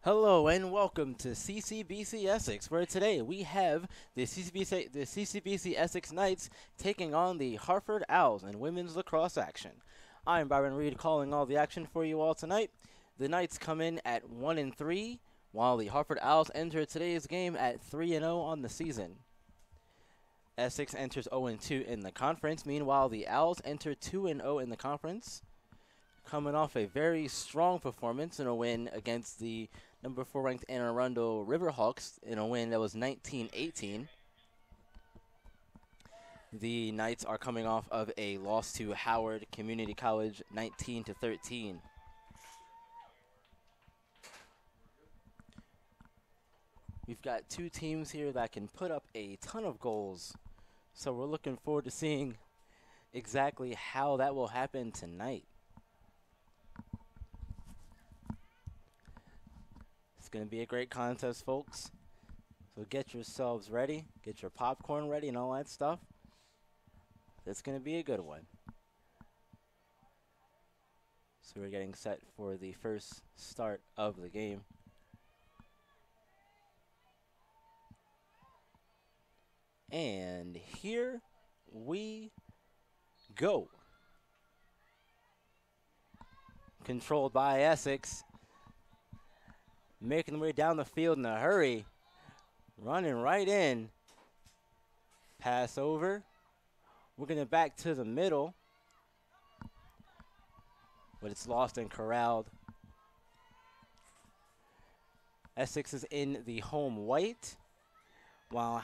Hello and welcome to CCBC Essex, where today we have the CCBC Essex Knights taking on the Harford Owls in women's lacrosse action. I'm Byron Reed calling all the action for you all tonight. The Knights come in at 1-3, while the Harford Owls enter today's game at 3-0 on the season. Essex enters 0-2 in the conference. Meanwhile, the Owls enter 2-0 in the conference, coming off a very strong performance in a win against the number 4 ranked Anne Arundel Riverhawks in a win that was 19-18. The Knights are coming off of a loss to Howard Community College 19-13. We've got two teams here that can put up a ton of goals, so we're looking forward to seeing exactly how that will happen tonight. It's going to be a great contest, folks. So get yourselves ready, get your popcorn ready and all that stuff. It's going to be a good one. So we're getting set for the first start of the game. And here we go. Controlled by Essex. Making their way down the field in a hurry. Running right in. Pass over. We're going to back to the middle. But it's lost and corralled. Essex is in the home white, while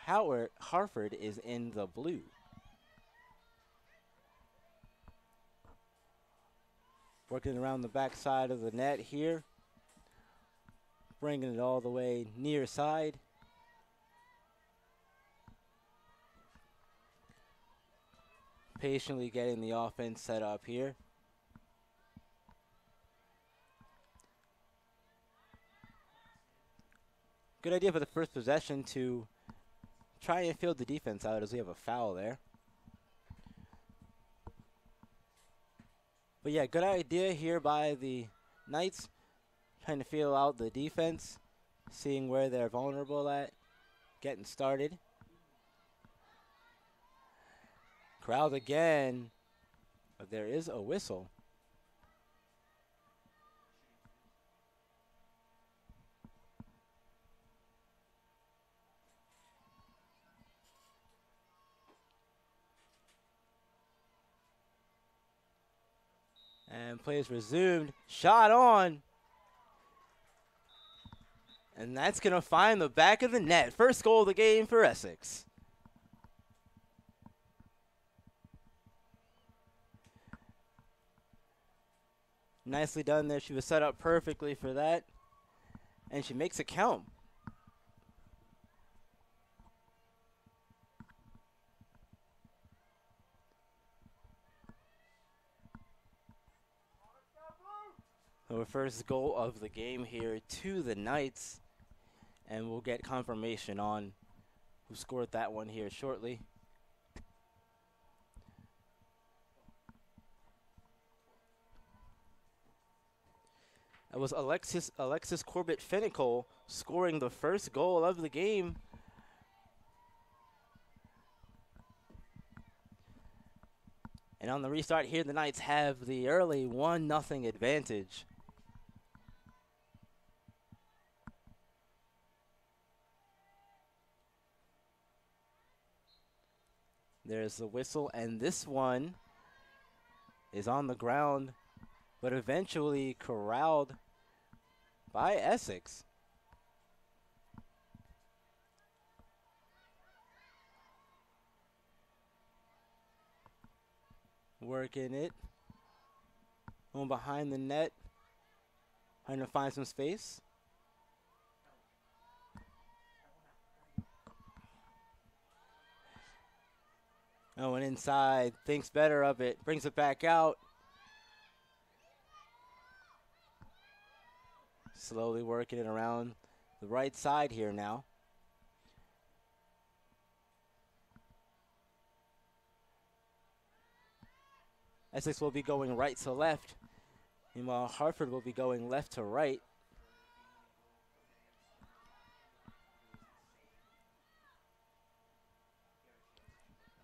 Harford is in the blue. Working around the back side of the net here. Bringing it all the way near side. Patiently getting the offense set up here. Good idea for the first possession to try and field the defense out as we have a foul there. But yeah, good idea here by the Knights. Trying to feel out the defense, seeing where they're vulnerable at, getting started. Crowd again, but there is a whistle. And play is resumed. Shot on. And that's going to find the back of the net. First goal of the game for Essex. Nicely done there. She was set up perfectly for that. And she makes it count. So our first goal of the game here to the Knights. And we'll get confirmation on who scored that one here shortly. It was Alexis Corbett-Finnicol scoring the first goal of the game. And on the restart here, the Knights have the early 1-0 advantage. There's the whistle, and this one is on the ground, but eventually corralled by Essex. Working it. Going behind the net. Trying to find some space. Oh, and inside, thinks better of it, brings it back out. Slowly working it around the right side here now. Essex will be going right to left. Meanwhile, Harford will be going left to right.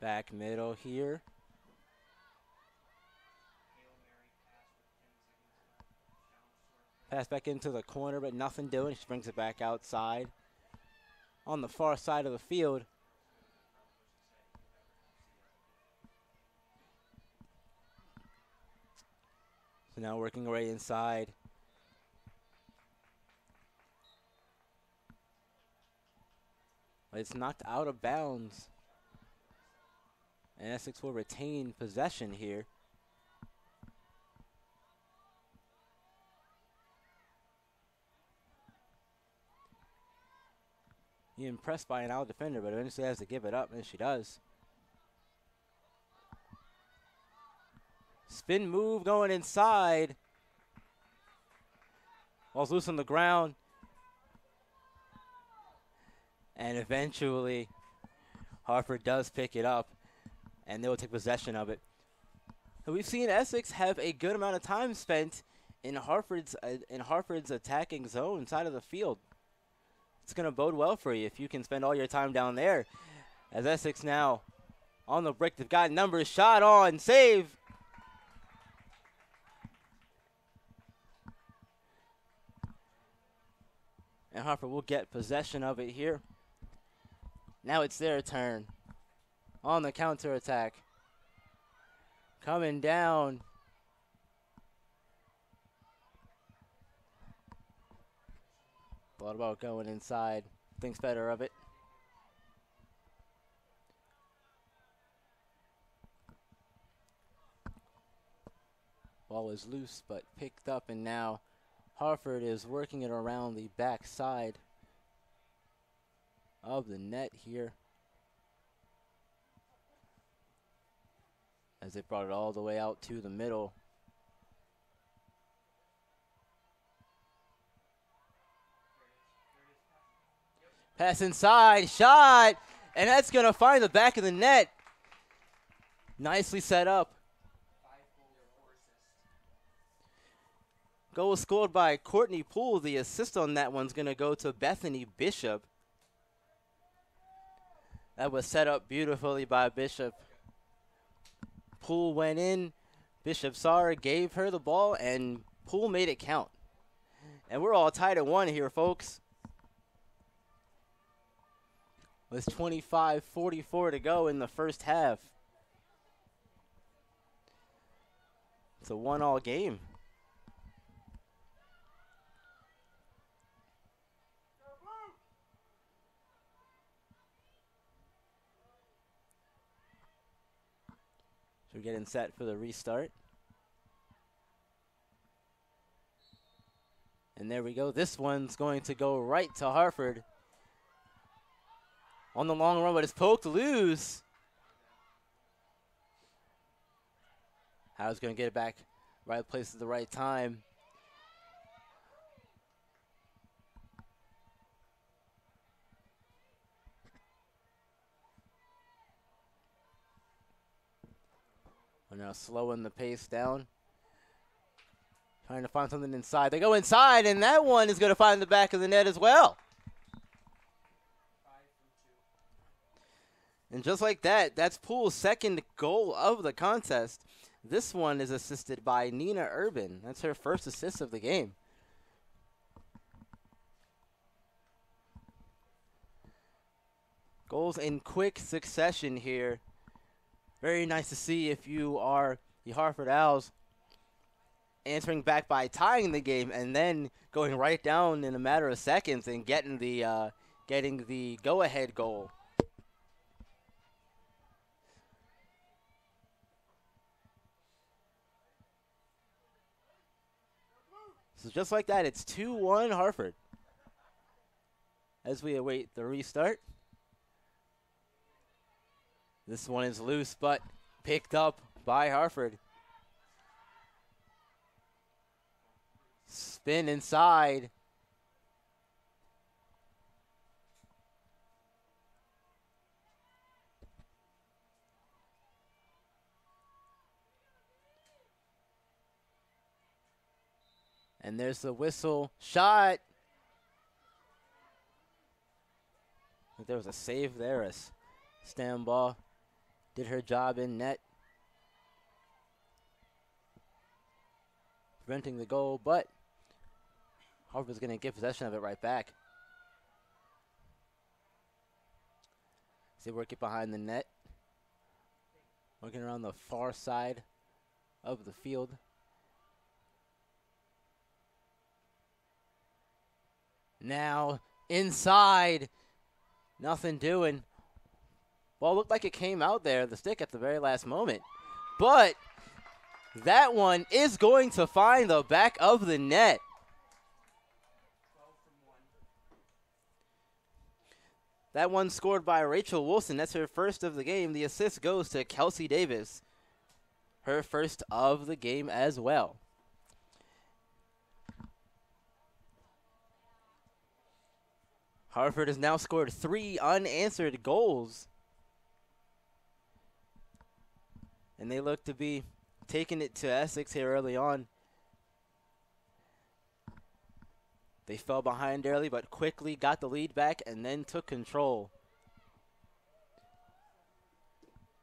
Back middle here. Pass back into the corner, but nothing doing. She brings it back outside. On the far side of the field. So now working right inside. But it's knocked out of bounds. And Essex will retain possession here. You're impressed by an out defender, but eventually has to give it up, and she does. Spin move going inside. Ball's loose on the ground. And eventually, Harford does pick it up, and they'll take possession of it. So we've seen Essex have a good amount of time spent in Harford's attacking zone side of the field. It's going to bode well for you if you can spend all your time down there. As Essex now on the break, they've got numbers, shot on, save. And Harford will get possession of it here. Now it's their turn on the counterattack. Coming down. Thought about going inside. Thinks better of it. Ball was loose but picked up, and now Harford is working it around the back side of the net here. As they brought it all the way out to the middle. Pass inside, shot, and that's going to find the back of the net. Nicely set up. Goal was scored by Courtney Poole. The assist on that one's going to go to Bethany Bishop. That was set up beautifully by Bishop. Poole went in. Bishop saw her, gave her the ball, and Poole made it count. And we're all tied at 1 here, folks. With 25:44 to go in the first half. It's a 1-all game. So we're getting set for the restart. And there we go. This one's going to go right to Harford. On the long run, but it's poked loose. Howard's going to get it back right place at the right time. We're now slowing the pace down. Trying to find something inside. They go inside, and that one is going to find the back of the net as well. And just like that, that's Poole's second goal of the contest. This one is assisted by Nina Urban. That's her first assist of the game. Goals in quick succession here. Very nice to see if you are the Harford Owls answering back by tying the game and then going right down in a matter of seconds and getting the go-ahead goal. So just like that, it's 2-1 Harford. As we await the restart. This one is loose, but picked up by Harford. Spin inside. And there's the whistle. Shot. There was a save there. A stand ball did her job in net, preventing the goal, but Harford's going to get possession of it right back. They work it behind the net, working around the far side of the field. Now inside, nothing doing. Ball looked like it came out there, the stick at the very last moment. But that one is going to find the back of the net. That one scored by Rachel Wilson. That's her first of the game. The assist goes to Kelsey Davis. Her first of the game as well. Harford has now scored 3 unanswered goals. And they look to be taking it to Essex here early on. They fell behind early, but quickly got the lead back and then took control.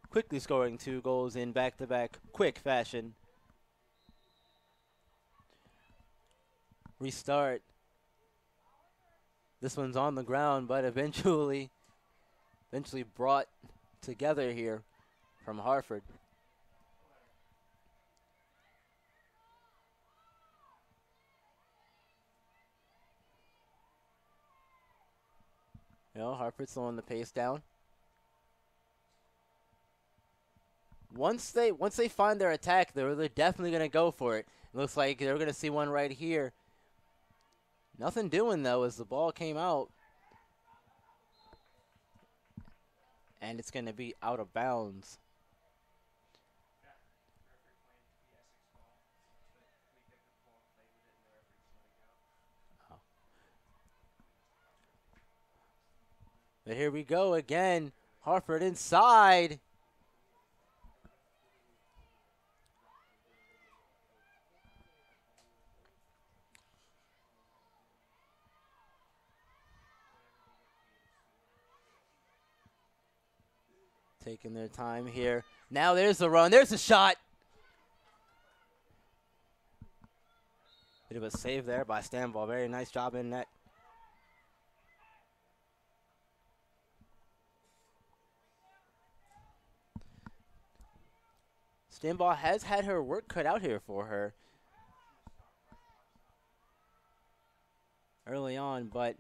Quickly scoring 2 goals in back-to-back quick fashion. Restart. This one's on the ground, but eventually brought together here from Harford. You know, Harford slowing the pace down. Once they find their attack, they're definitely going to go for it. It looks like they're going to see one right here. Nothing doing, though, as the ball came out. And it's going to be out of bounds. But here we go again. Harford inside. Taking their time here. Now there's the run. There's the shot. Bit of a save there by Stanball. Very nice job in net. Stanball has had her work cut out here for her early on, but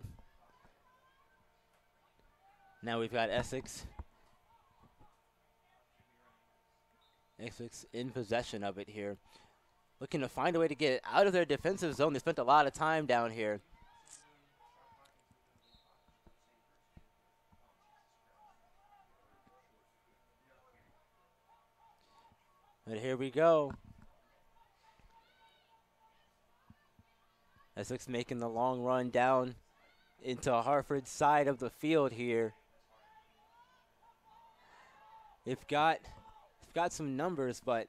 now we've got Essex. Essex in possession of it here. Looking to find a way to get it out of their defensive zone. They spent a lot of time down here. But here we go. Essex making the long run down into Harford's side of the field here. They've got some numbers, but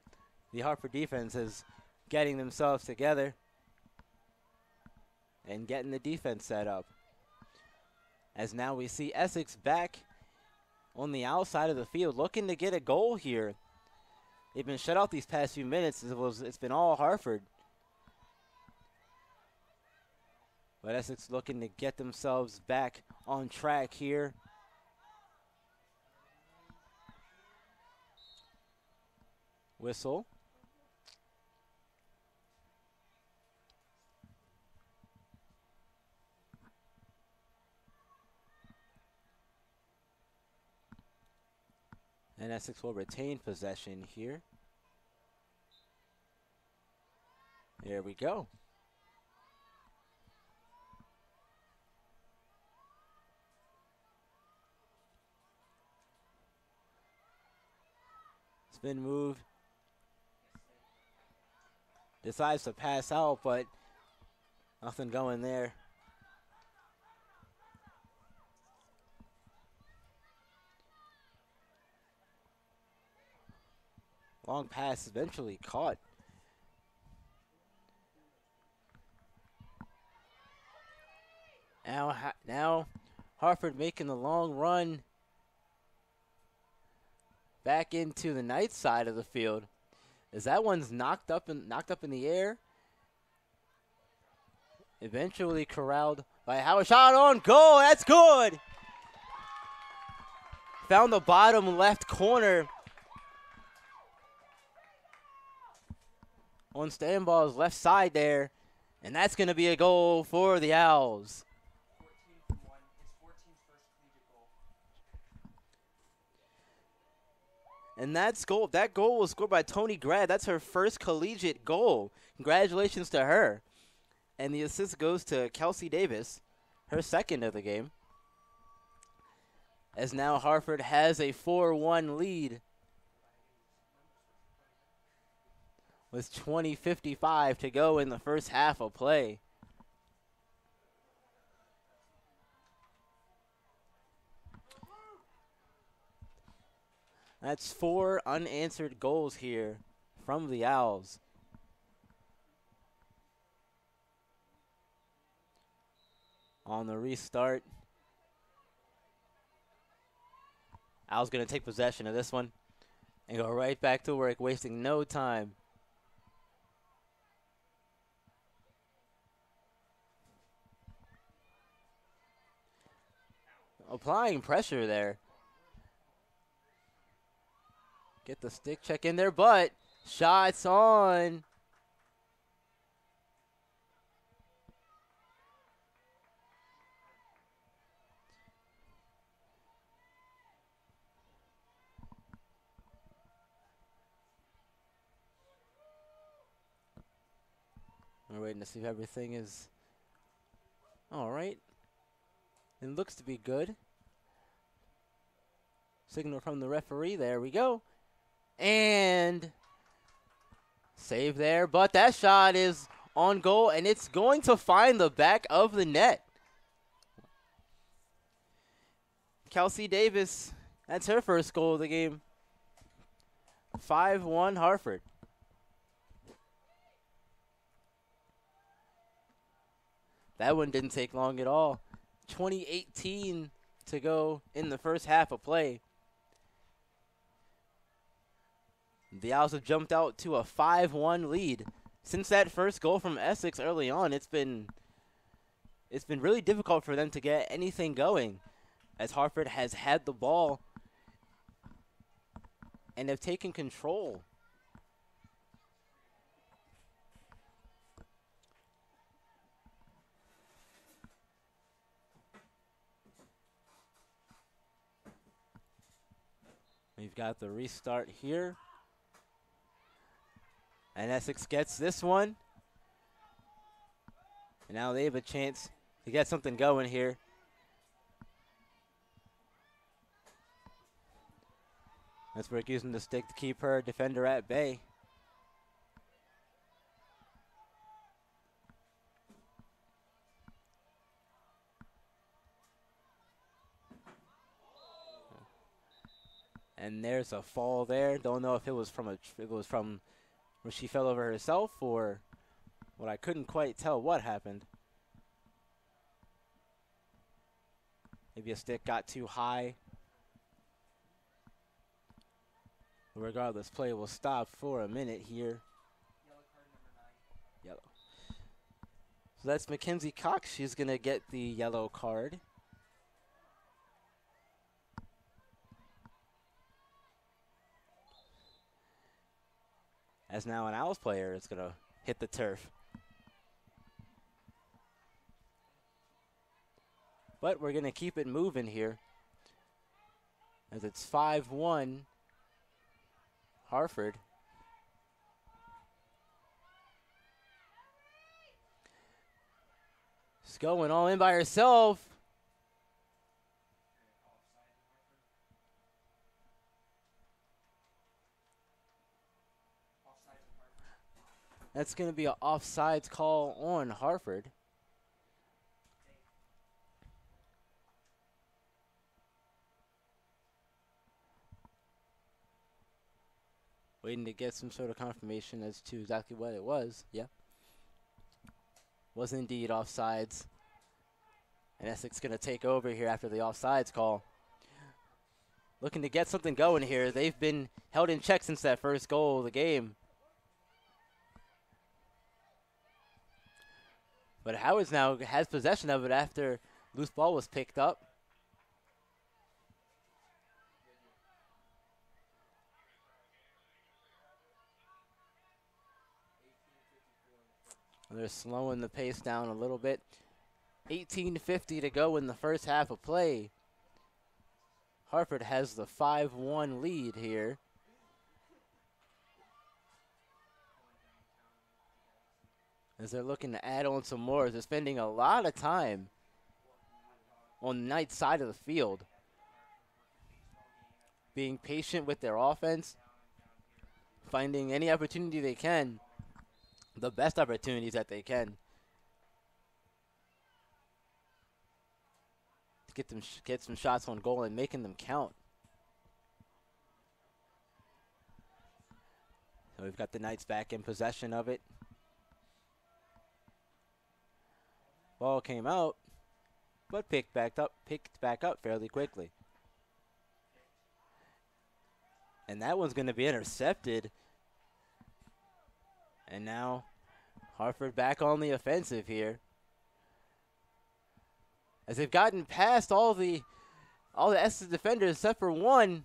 the Harford defense is getting themselves together and getting the defense set up. As now we see Essex back on the outside of the field looking to get a goal here. They've been shut out these past few minutes. It's been all Harford. But Essex looking to get themselves back on track here. Whistle. And Essex will retain possession here. There we go. Spin move. Decides to pass out, but nothing going there. Long pass eventually caught. Now Harford making the long run. back into the Knights side of the field. As that one's knocked up in the air. Eventually corralled by Howard. Shot on goal. That's good. Found the bottom left corner. On Stanball's left side there. And that's going to be a goal for the Owls. 14-1. His 14th first collegiate goal. And that goal was scored by Tony Grad. That's her first collegiate goal. Congratulations to her. And the assist goes to Kelsey Davis, her second of the game. As now Harford has a 4-1 lead. With 20:55 to go in the first half of play. That's 4 unanswered goals here from the Owls. On the restart, Owls going to take possession of this one and go right back to work, wasting no time. Applying pressure there. Get the stick check in there, but shots on. We're waiting to see if everything is all right. It looks to be good. Signal from the referee. There we go. And save there. But that shot is on goal, and it's going to find the back of the net. Kelsey Davis, that's her first goal of the game. 5-1 Harford. That one didn't take long at all. 20:18 to go in the first half of play. The Owls have jumped out to a 5-1 lead. Since that first goal from Essex early on, it's been really difficult for them to get anything going, as Harford has had the ball and have taken control. We've got the restart here. And Essex gets this one. And now they have a chance to get something going here. Westbrook using the stick to keep her defender at bay. And there's a fall there. Don't know if it was from where she fell over herself or what. I couldn't quite tell what happened. Maybe a stick got too high. Regardless, play will stop for a minute here. Yellow card number 9. Yellow. So that's Mackenzie Cox. She's going to get the yellow card. As now an Owls player is going to hit the turf. But we're going to keep it moving here, as it's 5-1 Harford. She's going all in by herself. That's going to be an offsides call on Harford. Waiting to get some sort of confirmation as to exactly what it was. Yeah. Was indeed offsides. And Essex going to take over here after the offsides call. looking to get something going here. They've been held in check since that first goal of the game. But Howard's now has possession of it after loose ball was picked up. They're slowing the pace down a little bit. 18:50 to go in the first half of play. Harford has the 5-1 lead here. As they're looking to add on some more. They're spending a lot of time on the Knights' side of the field, being patient with their offense, finding any opportunity they can, the best opportunities that they can, to get some shots on goal and making them count. So we've got the Knights back in possession of it. Ball came out, but picked back up fairly quickly. And that one's going to be intercepted. And now Harford back on the offensive here, as they've gotten past all the Essex defenders except for one.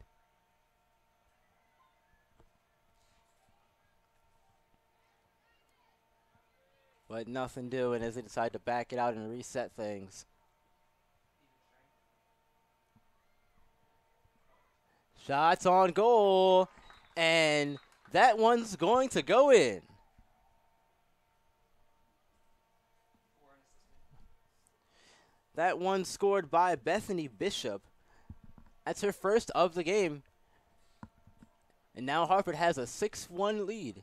But nothing doing as they decide to back it out and reset things. Shots on goal, and that one's going to go in. That one scored by Bethany Bishop. That's her first of the game. And now Harford has a 6-1 lead.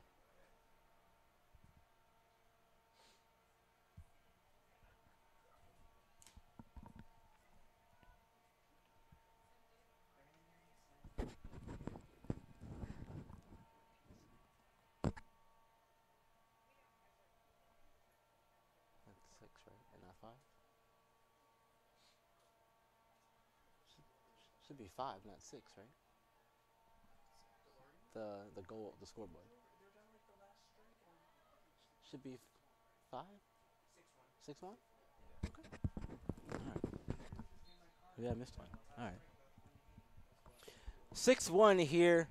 Should be 5, not 6, right? The goal, the scoreboard. Should be 5? 6-1. 6-1? Okay. All right. Yeah, I missed one. All right. 6-1 here,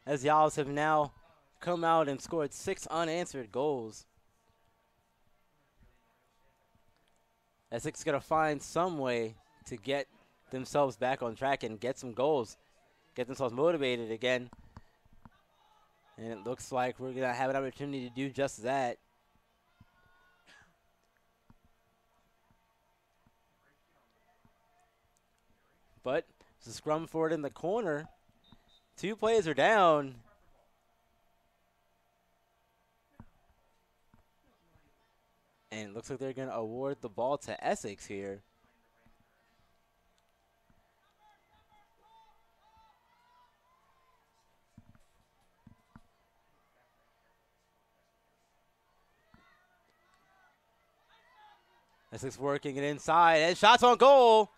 as the Owls have now come out and scored 6 unanswered goals. Essex is going to find some way to get themselves back on track and get some goals, get themselves motivated again. And it looks like we're going to have an opportunity to do just that. But it's a scrum forward in the corner. 2 players are down. And it looks like they're going to award the ball to Essex here. Essex working it inside, and shots on goal.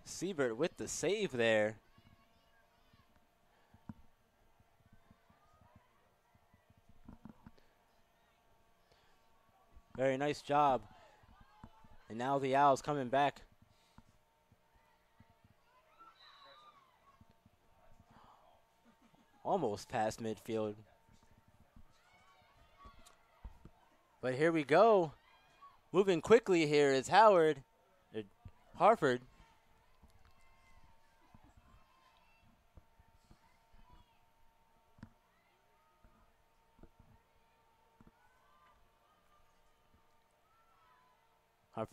Siebert with the save there. Very nice job. And now the Owls coming back. Almost past midfield. But here we go. Moving quickly here is Harford. Harford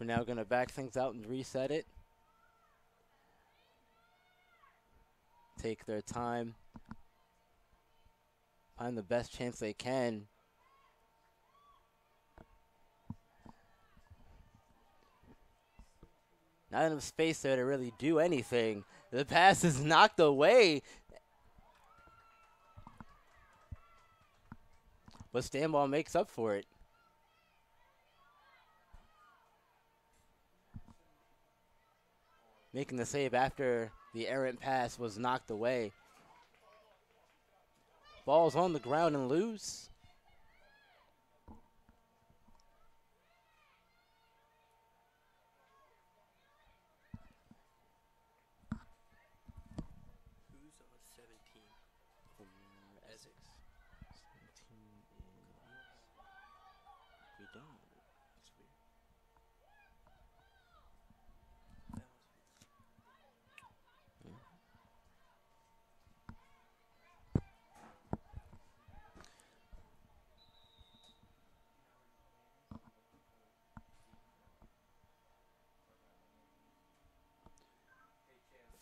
now going to back things out and reset it. Take their time. Find the best chance they can. Not enough space there to really do anything. The pass is knocked away. But Stanball makes up for it. making the save after the errant pass was knocked away. Ball's on the ground and loose. Who's on 17? Essex. 17 we don't. That's weird. That must be.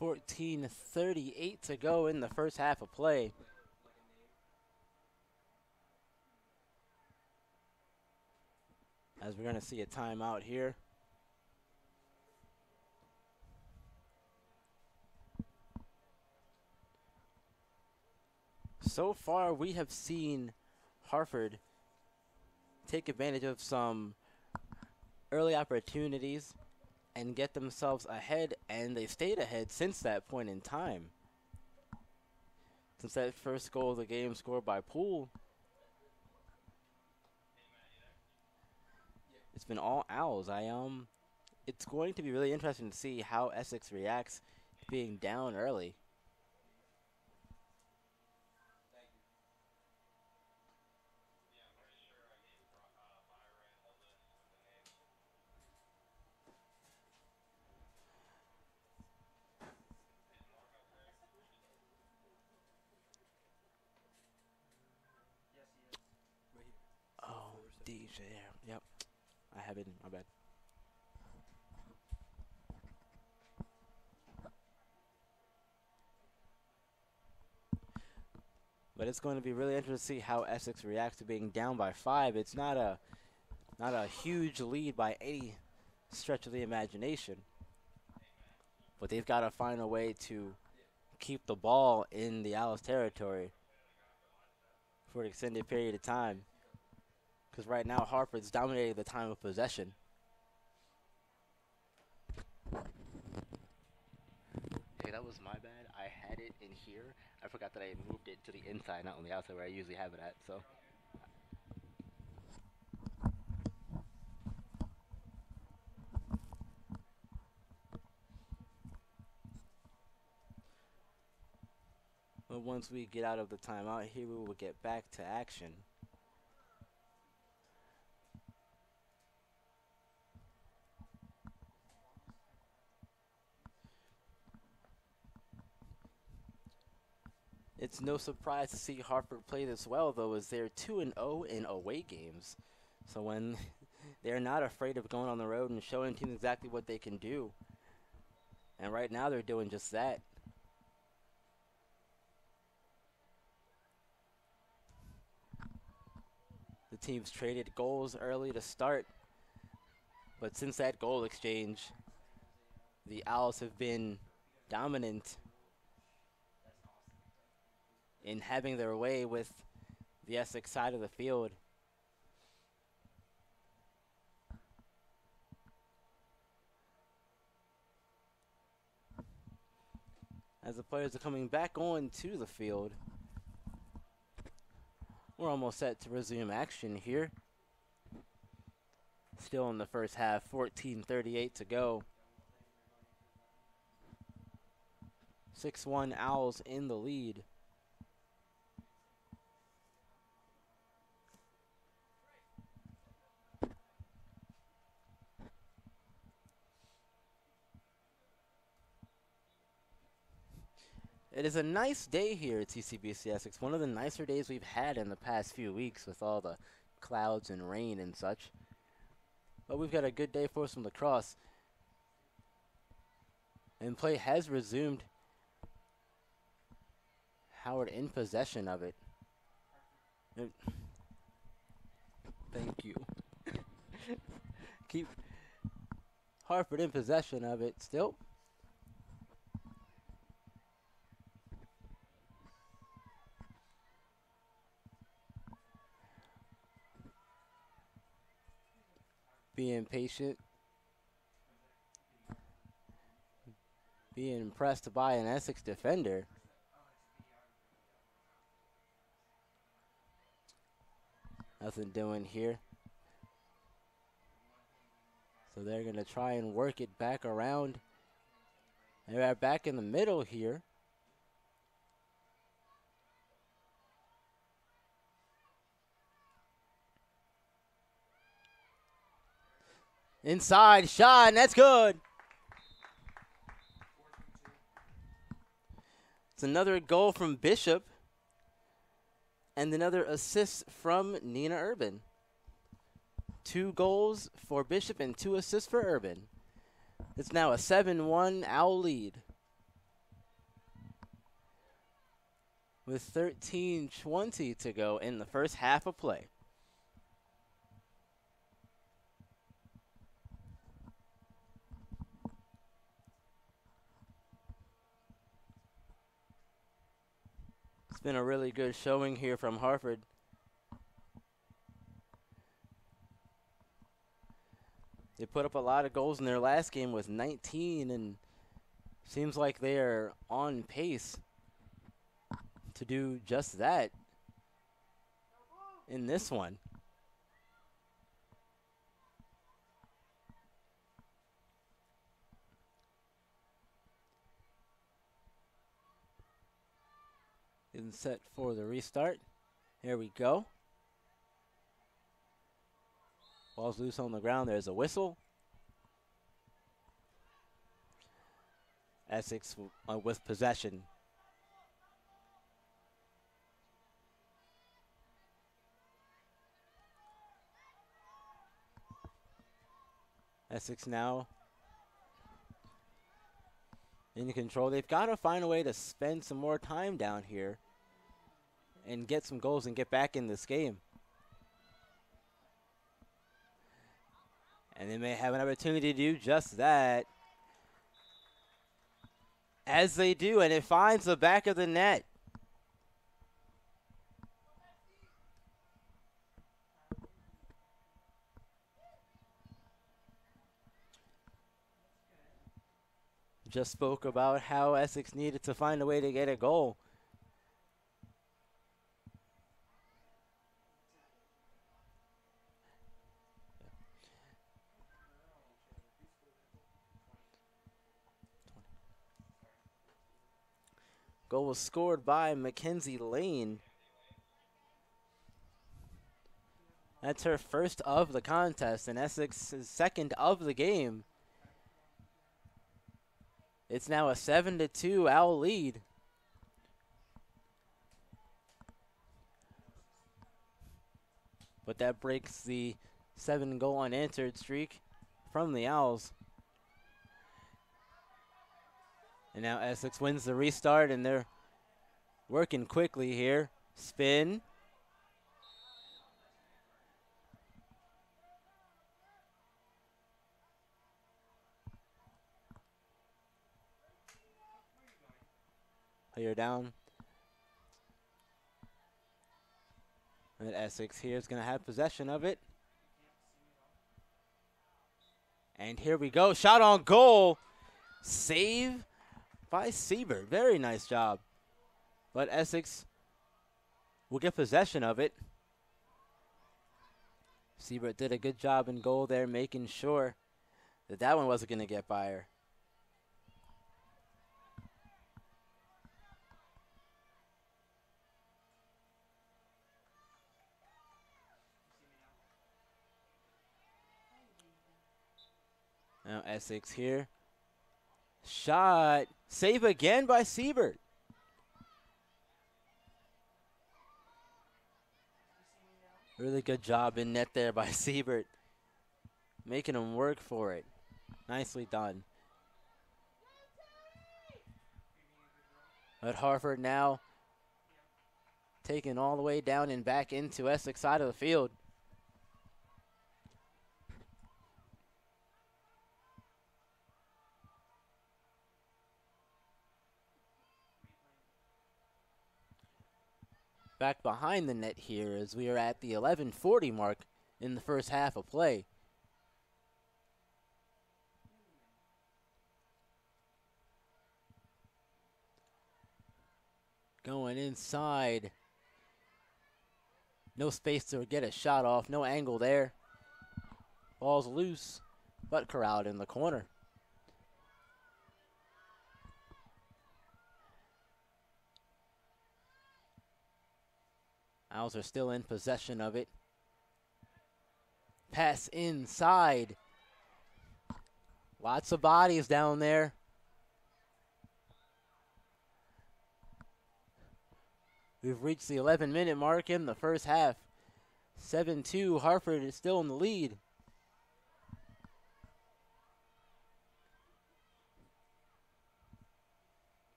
14:38 to go in the first half of play. As we're going to see a timeout here. So far, we have seen Harford take advantage of some early opportunities and get themselves ahead, and they stayed ahead since that point in time. Since that first goal of the game scored by Poole, it's been all Owls. It's going to be really interesting to see how Essex reacts to being down early. Yes, he is. Right here. Oh, DJ, yep. I have it, my bad. But it's going to be really interesting to see how Essex reacts to being down by 5. It's not a huge lead by any stretch of the imagination. But they've got to find a way to keep the ball in the Owls' territory for an extended period of time. Because right now, Harford's dominating the time of possession. Hey, that was my bad. I had it in here. I forgot that I moved it to the inside, not on the outside where I usually have it at, so. But once we get out of the timeout here, we will get back to action. It's no surprise to see Harford play this well, though, as they're 2-0 in away games. So when they're not afraid of going on the road and showing teams exactly what they can do. And right now they're doing just that. The teams traded goals early to start. But since that goal exchange, the Owls have been dominant in having their way with the Essex side of the field. As the players are coming back on to the field, we're almost set to resume action here. Still in the first half, 14:38 to go. 6-1 Owls in the lead. It is a nice day here at CCBC Essex, one of the nicer days we've had in the past few weeks with all the clouds and rain and such. But we've got a good day for some lacrosse. And play has resumed. Howard in possession of it. Thank you. Keep Harford in possession of it still. Being patient. being pressed by an Essex defender. Nothing doing here. So they're going to try and work it back around. They're back in the middle here. Inside shot, and that's good. It's another goal from Bishop and another assist from Nina Urban. 2 goals for Bishop and 2 assists for Urban. It's now a 7-1 Owl lead. With 13:20 to go in the first half of play. It's been a really good showing here from Harford. They put up a lot of goals in their last game with 19, and seems like they are on pace to do just that in this one. Getting set for the restart. Here we go. Ball's loose on the ground. There's a whistle. Essex with possession. Essex now in control. They've got to find a way to spend some more time down here and get some goals and get back in this game. And they may have an opportunity to do just that. As they do, and it finds the back of the net. Just spoke about how Essex needed to find a way to get a goal. Goal was scored by Mackenzie Lane. That's her first of the contest, and Essex's second of the game. It's now a 7-2 Owl lead. But that breaks the 7-goal unanswered streak from the Owls. And now Essex wins the restart, and they're working quickly here. Spin. Player down. And Essex here is going to have possession of it. And here we go. Shot on goal. Save by Siebert. Very nice job. But Essex will get possession of it. Siebert did a good job in goal there, making sure that that one wasn't going to get by her. Now Essex here. Shot. Save again by Siebert. Really good job in net there by Siebert. Making him work for it. Nicely done. But Harford now taken all the way down and back into Essex side of the field. Back behind the net here as we are at the 11:40 mark in the first half of play. inside. No space to get a shot off. No angle there. Ball's loose, but corralled in the corner. Owls are still in possession of it. Pass inside. Lots of bodies down there. We've reached the 11-minute mark in the first half. 7-2, Harford is still in the lead.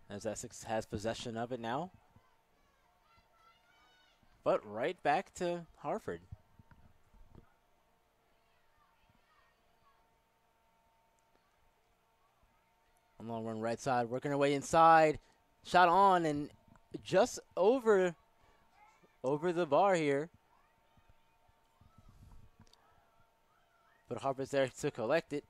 As Essex has possession of it now. But right back to Harford. On the long run right side, working our way inside. Shot on and just over the bar here. But Harford's there to collect it.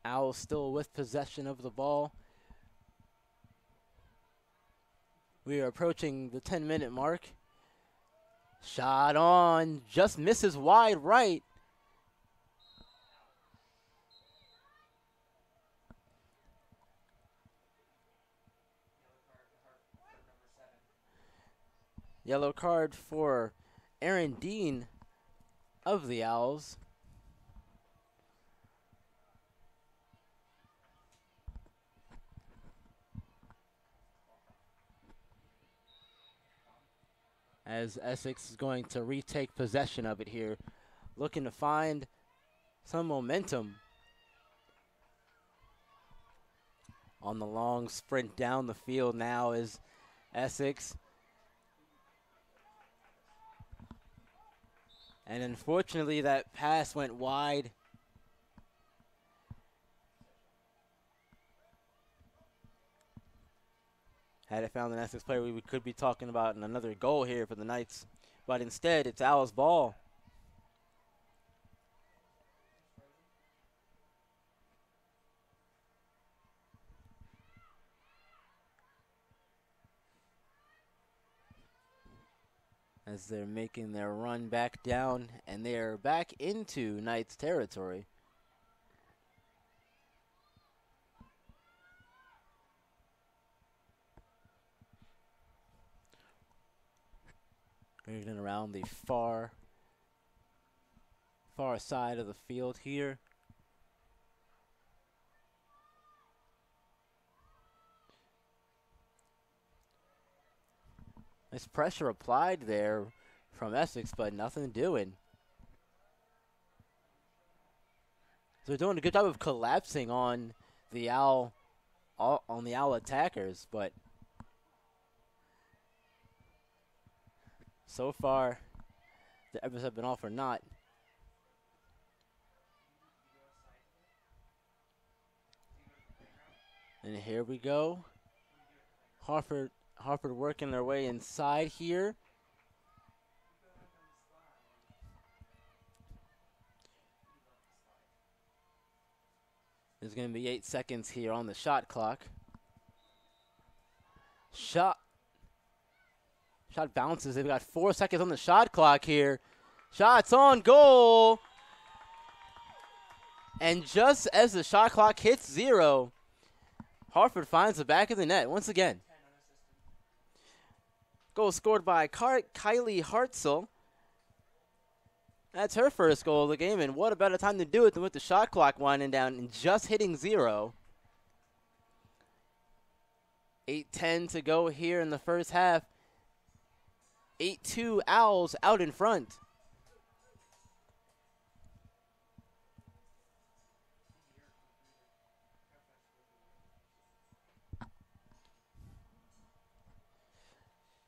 Owls still with possession of the ball. We are approaching the 10-minute mark. Shot on, just misses wide right. Yellow card for Aaron Dean of the Owls. As Essex is going to retake possession of it here, looking to find some momentum. On the long sprint down the field now is Essex. And unfortunately that pass went wide. Had it found an Essex player, we could be talking about another goal here for the Knights. But instead, it's Owls' ball. As they're making their run back down, and they're back into Knights territory. Moving around the far side of the field here. Nice pressure applied there from Essex, but nothing doing. So they're doing a good job of collapsing on the Owl attackers, but so far, the efforts have been all for naught. And here we go. Harford working their way inside here. There's going to be 8 seconds here on the shot clock. Shot bounces. They've got 4 seconds on the shot clock here. Shots on goal. And just as the shot clock hits 0, Harford finds the back of the net once again. Goal scored by Kylie Hartzell. That's her first goal of the game, and what a better time to do it than with the shot clock winding down and just hitting 0. 8:10 to go here in the first half. 8-2 Owls out in front.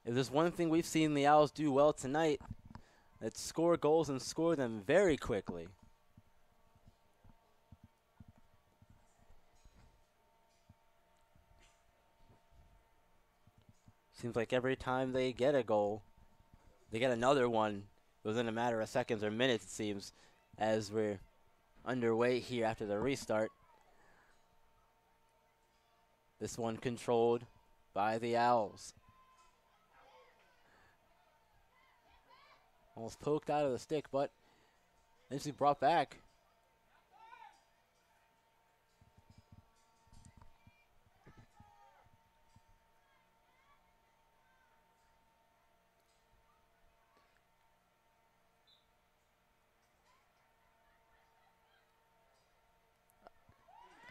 If there's one thing we've seen the Owls do well tonight, it's score goals and score them very quickly. Seems like every time they get a goal, they get another one within a matter of seconds or minutes, it seems, as we're underway here after the restart. This one controlled by the Owls. Almost poked out of the stick, but eventually brought back.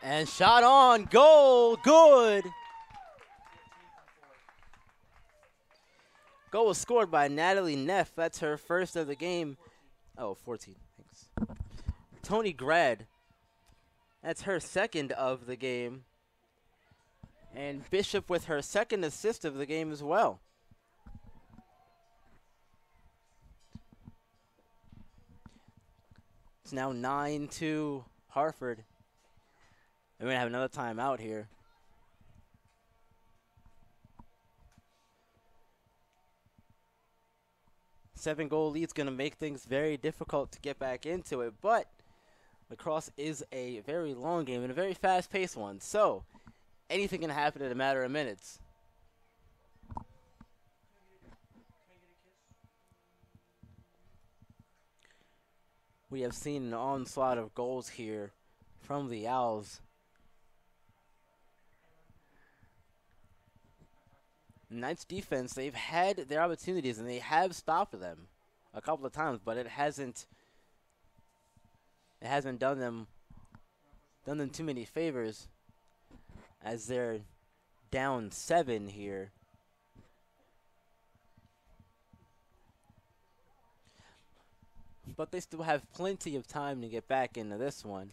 And shot on, goal, good. Goal was scored by Natalie Neff. That's her first of the game. Oh, 14, thanks. Tony Grad. That's her second of the game. And Bishop with her second assist of the game as well. It's now 9-2 Harford. We're going to have another timeout here. Seven-goal lead's going to make things very difficult to get back into it, but lacrosse is a very long game and a very fast-paced one, so anything can happen in a matter of minutes. We have seen an onslaught of goals here from the Owls. Knights defense, they've had their opportunities and they have stopped them a couple of times, but it hasn't done them too many favors as they're down 7 here. But they still have plenty of time to get back into this one.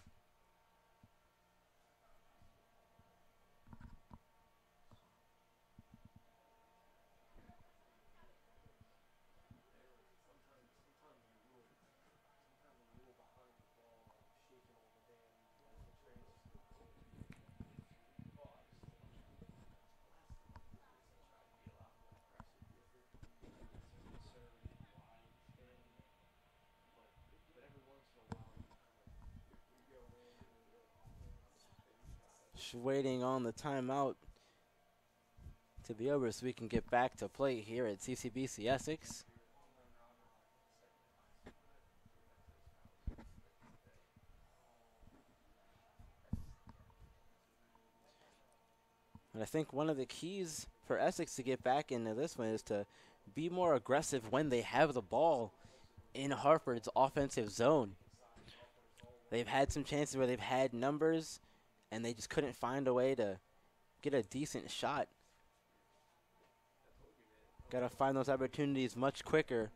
Waiting on the timeout to be over so we can get back to play here at CCBC Essex. And I think one of the keys for Essex to get back into this one is to be more aggressive when they have the ball in Harford's offensive zone. They've had some chances where they've had numbers and they just couldn't find a way to get a decent shot. Got to find those opportunities much quicker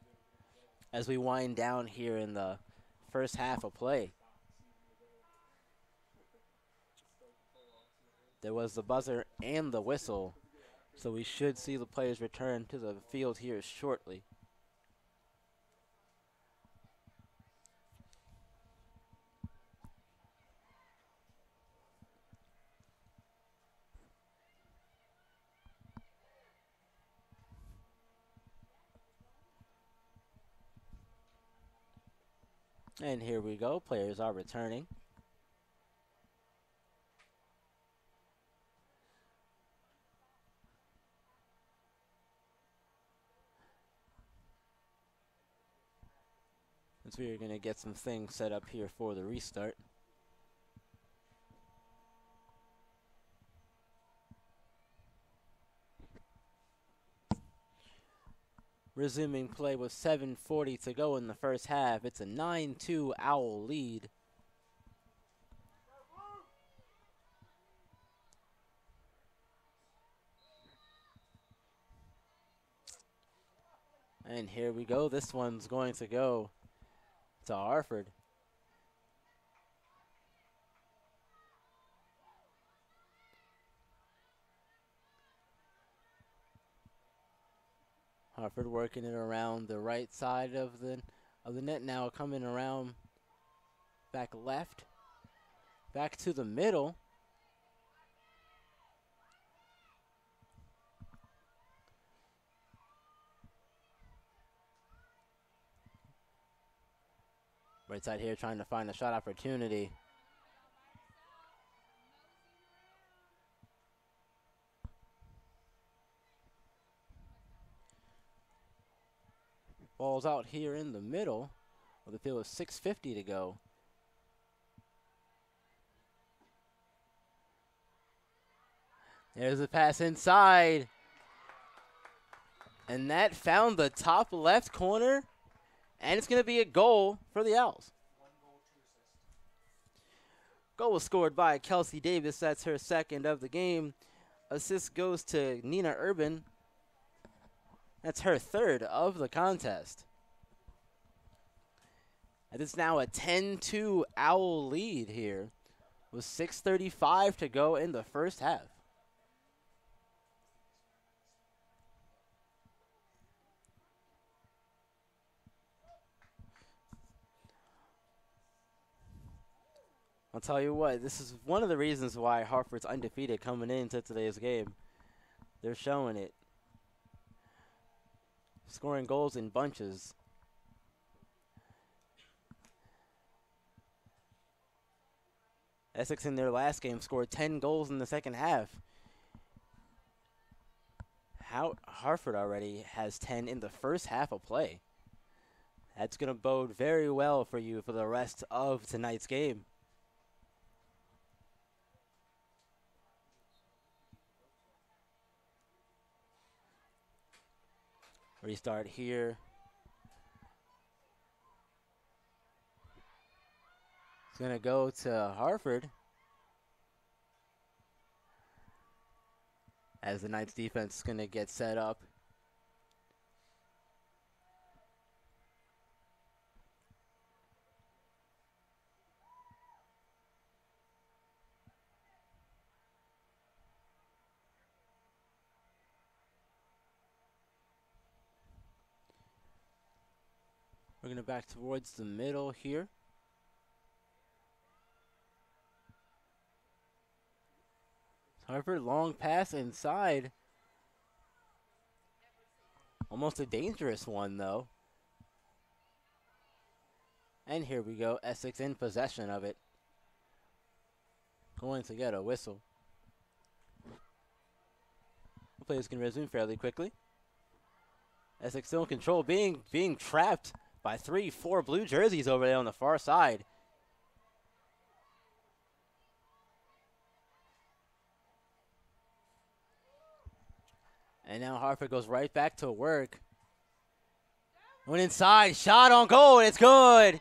as we wind down here in the first half of play. There was the buzzer and the whistle, so we should see the players return to the field here shortly. And here we go. Players are returning. As we are going to get some things set up here for the restart. Resuming play with 7:40 to go in the first half. It's a 9-2 Owl lead. And here we go. This one's going to go to Harford. Harford working it around the right side of the net now, coming around back left, back to the middle. Right side here trying to find a shot opportunity. Ball's out here in the middle of the field with 6:50 to go. There's a pass inside. And that found the top left corner. And it's going to be a goal for the Owls. 1 goal, 2 assists. Goal was scored by Kelsey Davis. That's her second of the game. Assist goes to Nina Urban. That's her third of the contest. And it's now a 10-2 Owl lead here with 6:35 to go in the first half. I'll tell you what, this is one of the reasons why Harford's undefeated coming into today's game. They're showing it. Scoring goals in bunches. Essex in their last game scored 10 goals in the second half. Harford already has 10 in the first half of play. That's going to bode very well for you for the rest of tonight's game. Restart here. It's going to go to Harford as the Knights defense is going to get set up. We're going to back towards the middle here. Harford, long pass inside. Almost a dangerous one, though. And here we go, Essex in possession of it. Going to get a whistle. The play is going to resume fairly quickly. Essex still in control, being trapped by 3-4 blue jerseys over there on the far side. And now Harford goes right back to work. Went inside, shot on goal, and it's good. 12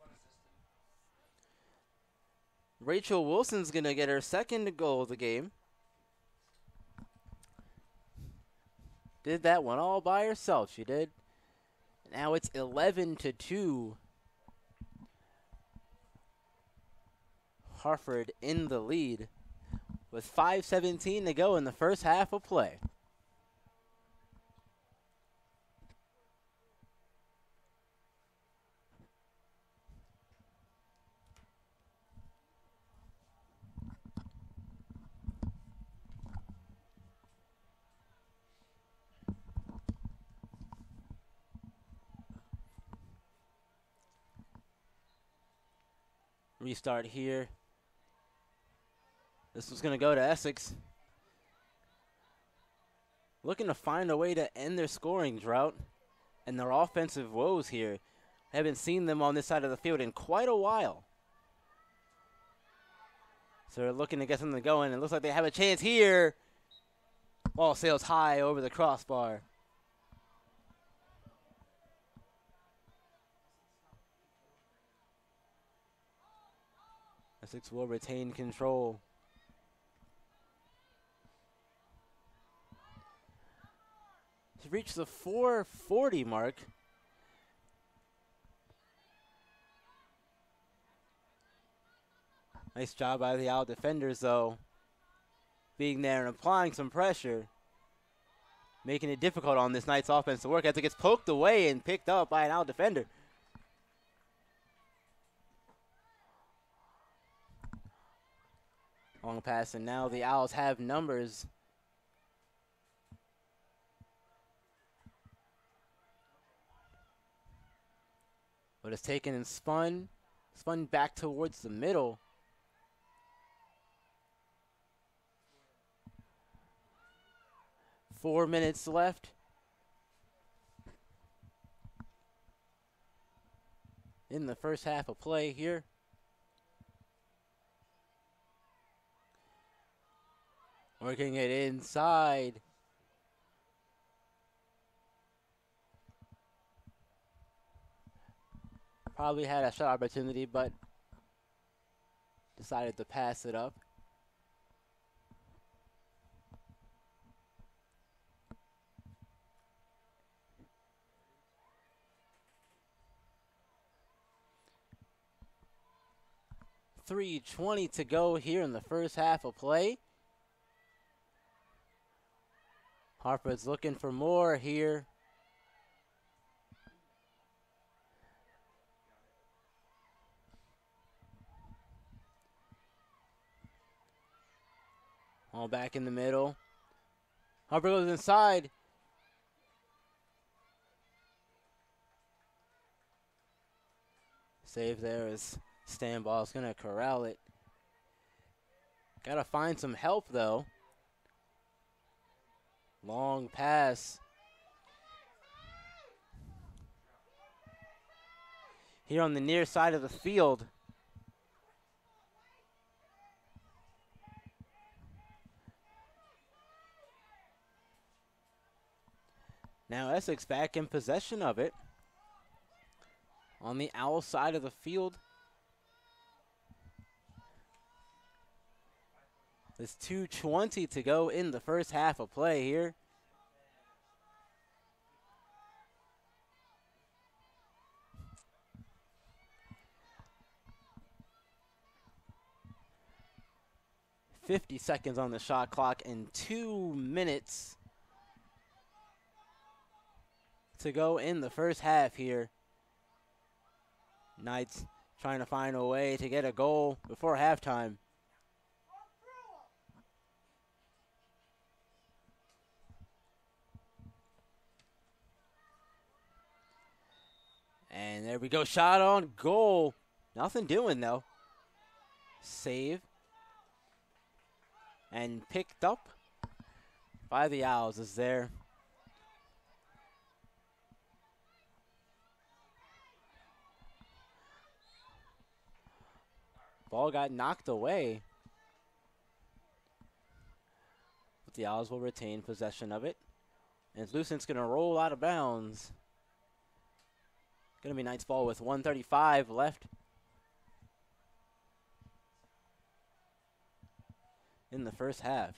unassisted. Rachel Wilson's going to get her second goal of the game. Did that one all by herself, she did. Now it's 11-2. Harford in the lead with 5:17 to go in the first half of play. Restart here. This was going to go to Essex. Looking to find a way to end their scoring drought and their offensive woes here. Haven't seen them on this side of the field in quite a while. So they're looking to get something going. It looks like they have a chance here. Ball sails high over the crossbar. Essex will retain control. To reach the 4:40 mark. Nice job by the Owl defenders, though. Being there and applying some pressure. Making it difficult on this Knights offense to work as it gets poked away and picked up by an Owl defender. Long pass, and now the Owls have numbers. But it's taken and spun back towards the middle. Four minutes left. In the first half of play here. Working it inside. Probably had a shot opportunity, but decided to pass it up. .320 to go here in the first half of play. Harford's looking for more here. All back in the middle. Harford goes inside. Save there as Stanball's going to corral it. Got to find some help, though. Long pass. Here on the near side of the field. Now Essex back in possession of it. On the Owl side of the field. There's 2:20 to go in the first half of play here. .50 seconds on the shot clock and 2 minutes to go in the first half here. Knights trying to find a way to get a goal before halftime. And there we go, shot on goal. Nothing doing though. Save. And picked up by the Owls is there. Ball got knocked away. But the Owls will retain possession of it. And Lucent's going to roll out of bounds. Going to be Knights ball with 1:35 left in the first half.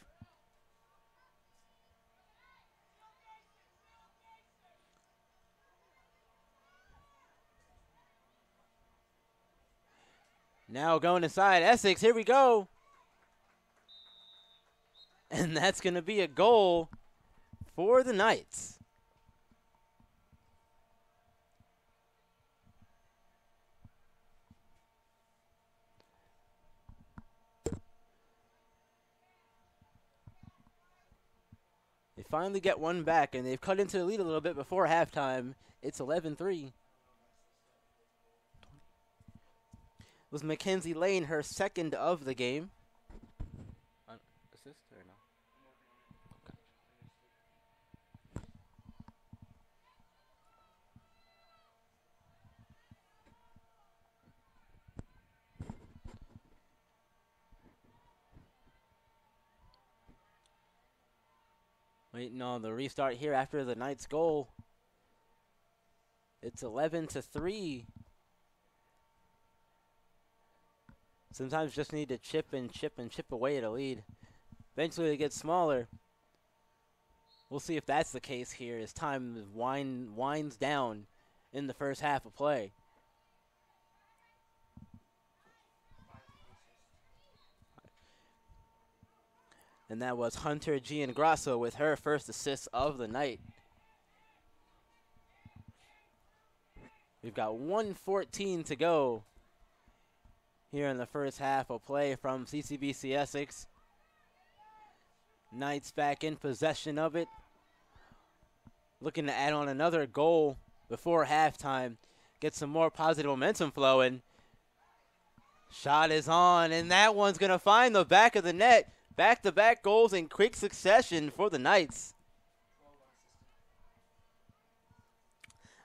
Now going inside Essex, here we go. And that's going to be a goal for the Knights. They finally get one back, and they've cut into the lead a little bit before halftime. It's 11-3. Was Mackenzie Lane her second of the game? Assist or no? Waiting on the restart here after the Knights goal. It's 11-3. Sometimes just need to chip away at a lead. Eventually it gets smaller. We'll see if that's the case here as time winds down in the first half of play. And that was Hunter Giangrasso with her first assist of the night. We've got 1:14 to go here in the first half of play from CCBC Essex. Knights back in possession of it. Looking to add on another goal before halftime. get some more positive momentum flowing. Shot is on, and that one's going to find the back of the net. Back-to-back goals in quick succession for the Knights.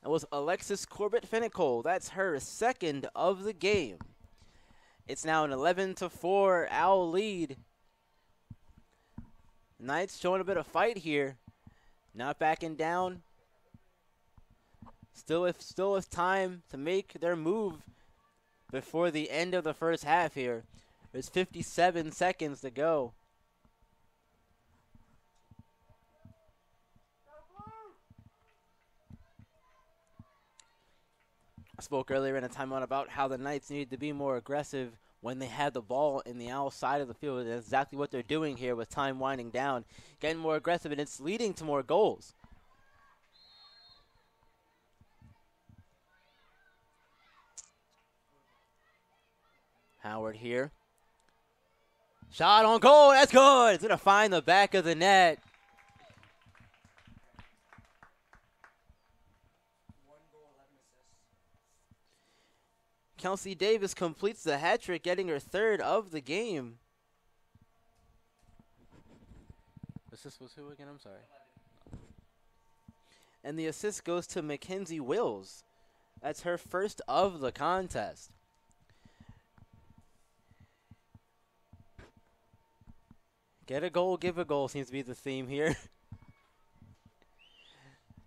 That was Alexis Corbett-Finnicol. That's her second of the game. It's now an 11-4 Owl lead. Knights showing a bit of fight here. Not backing down. Still with time to make their move before the end of the first half here. There's 57 seconds to go. I spoke earlier in a timeout about how the Knights needed to be more aggressive when they had the ball in the Owl side of the field. And that's exactly what they're doing here with time winding down. Getting more aggressive, and it's leading to more goals. Howard here. Shot on goal. That's good. It's going to find the back of the net. 1 goal, 11 assists. Kelsey Davis completes the hat trick, getting her third of the game. Assist was who again? I'm sorry. 11. And the assist goes to Mackenzie Wills. That's her first of the contest. Get a goal, give a goal seems to be the theme here.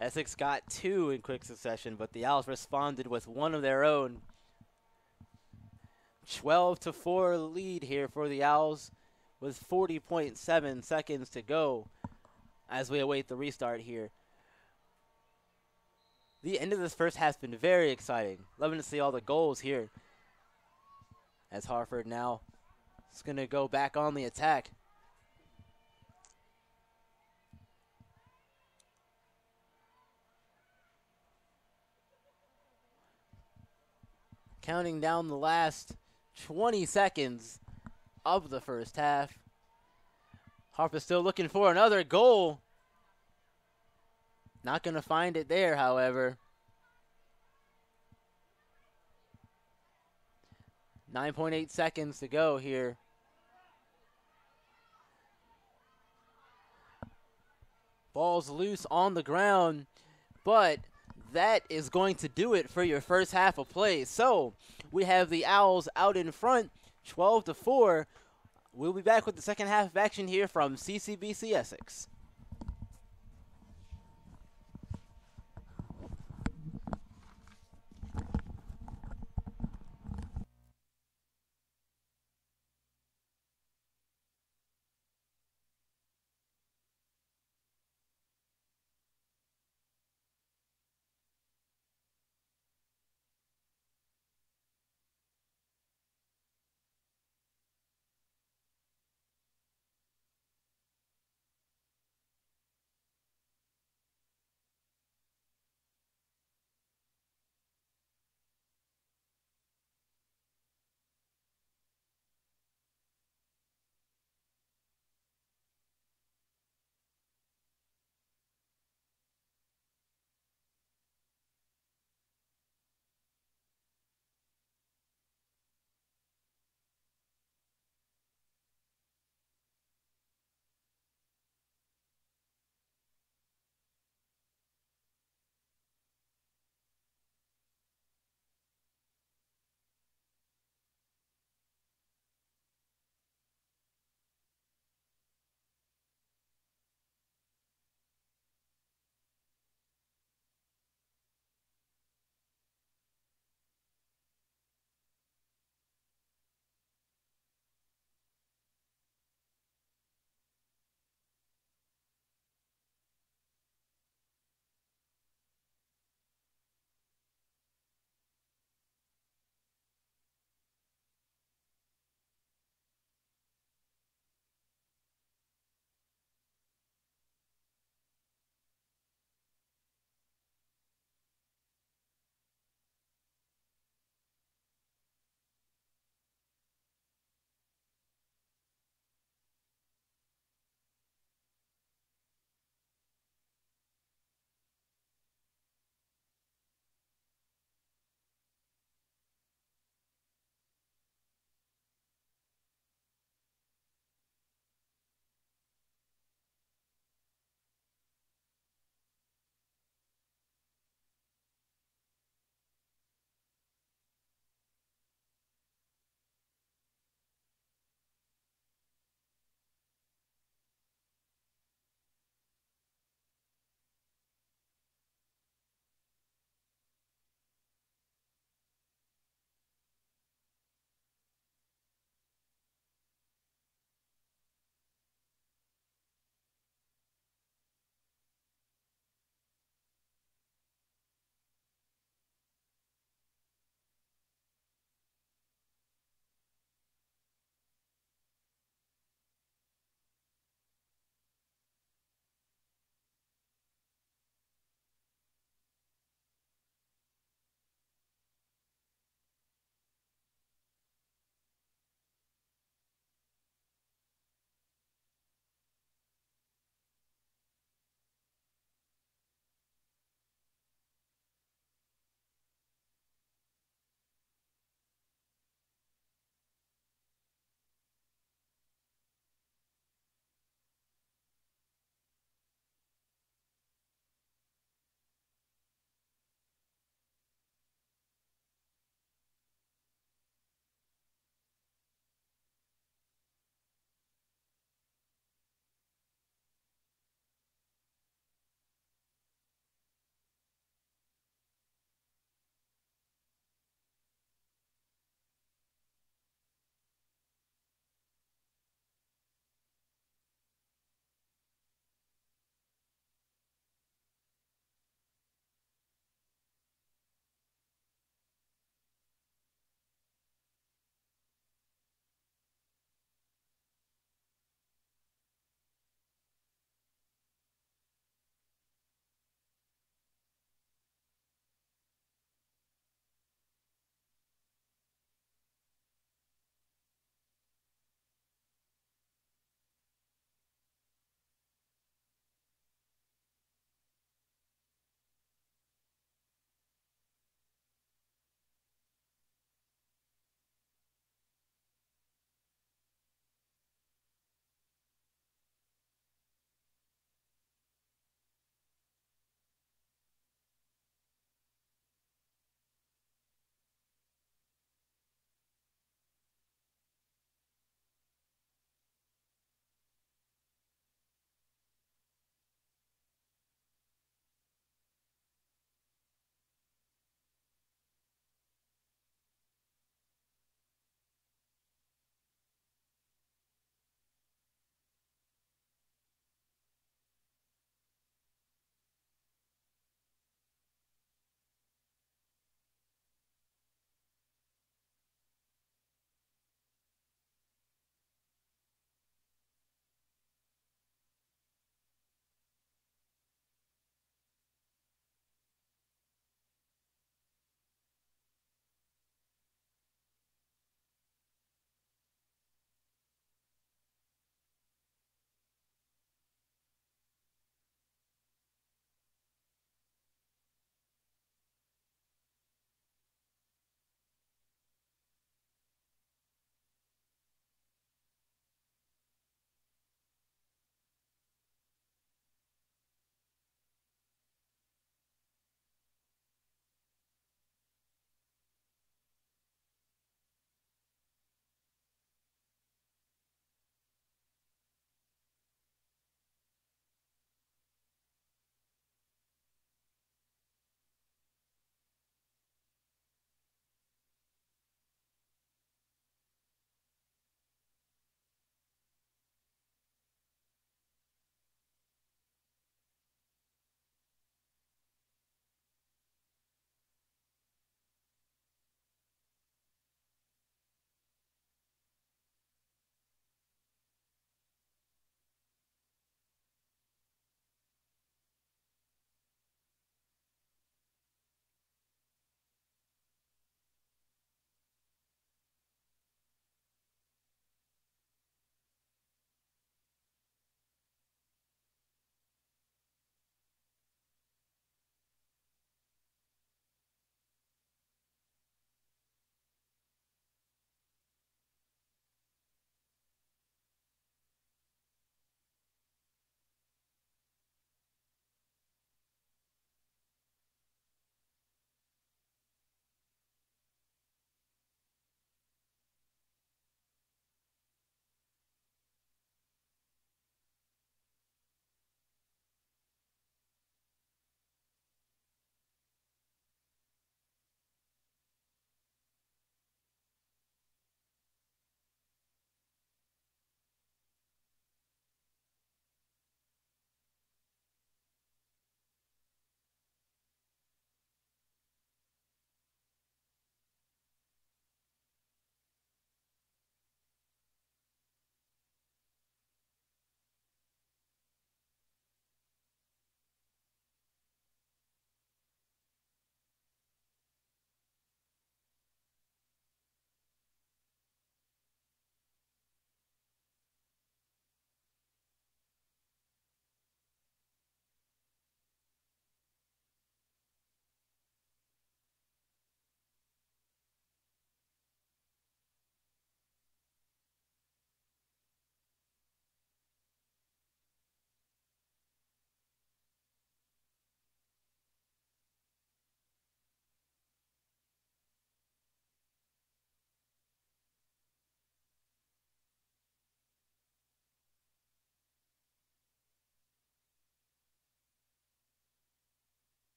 Essex got 2 in quick succession, but the Owls responded with one of their own. 12-4 lead here for the Owls with 40.7 seconds to go as we await the restart here. The end of this first half has been very exciting. Loving to see all the goals here as Harford now is going to go back on the attack. Counting down the last 20 seconds of the first half. Harper still looking for another goal. Not going to find it there, however. 9.8 seconds to go here. Ball's loose on the ground, but that is going to do it for your first half of play. So we have the Owls out in front, 12-4. We'll be back with the second half of action here from CCBC Essex.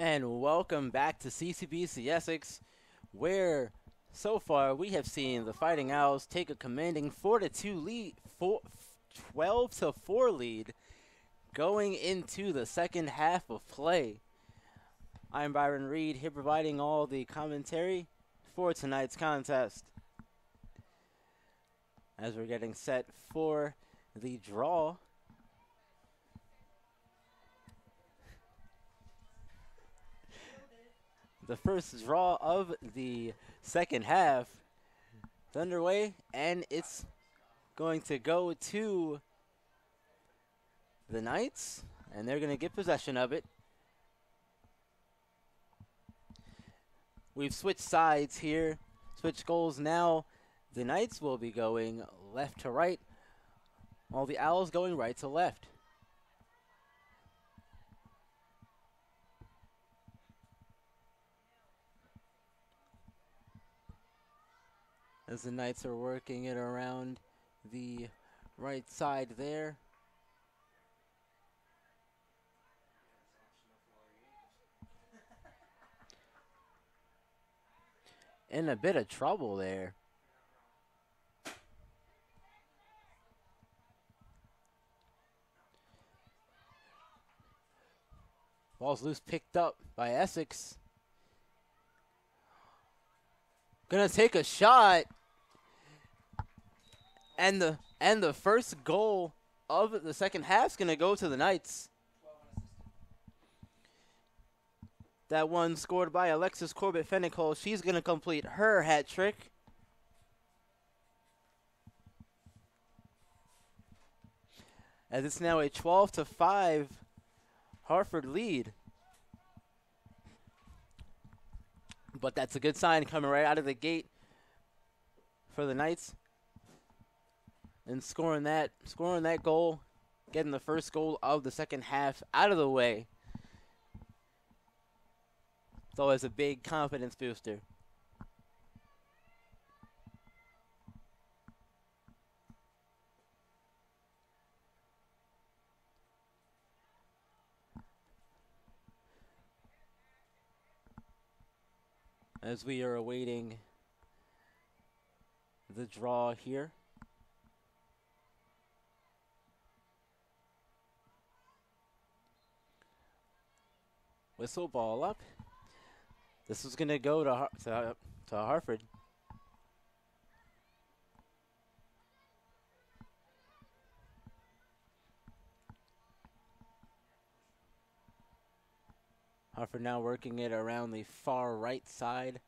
And welcome back to CCBC Essex, where so far we have seen the Fighting Owls take a commanding 4-2 lead, 12-4 lead, going into the second half of play. I'm Byron Reed, here providing all the commentary for tonight's contest. As we're getting set for the draw. The first draw of the second half is underway, and it's going to go to the Knights, and they're going to get possession of it. We've switched sides here, switched goals now. The Knights will be going left to right, while the Owls going right to left. As the Knights are working it around the right side there. In a bit of trouble there. Ball's loose, picked up by Essex. Gonna take a shot. And the first goal of the second half is gonna go to the Knights. That one scored by Alexis Corbett-Fennicol. She's gonna complete her hat trick. As it's now a 12-5 Harford lead. But that's a good sign coming right out of the gate for the Knights. And scoring that goal, getting the first goal of the second half out of the way. It's always a big confidence booster. As we are awaiting the draw here. Whistle ball up. This is going to go to Harford. Harford now working it around the far right side.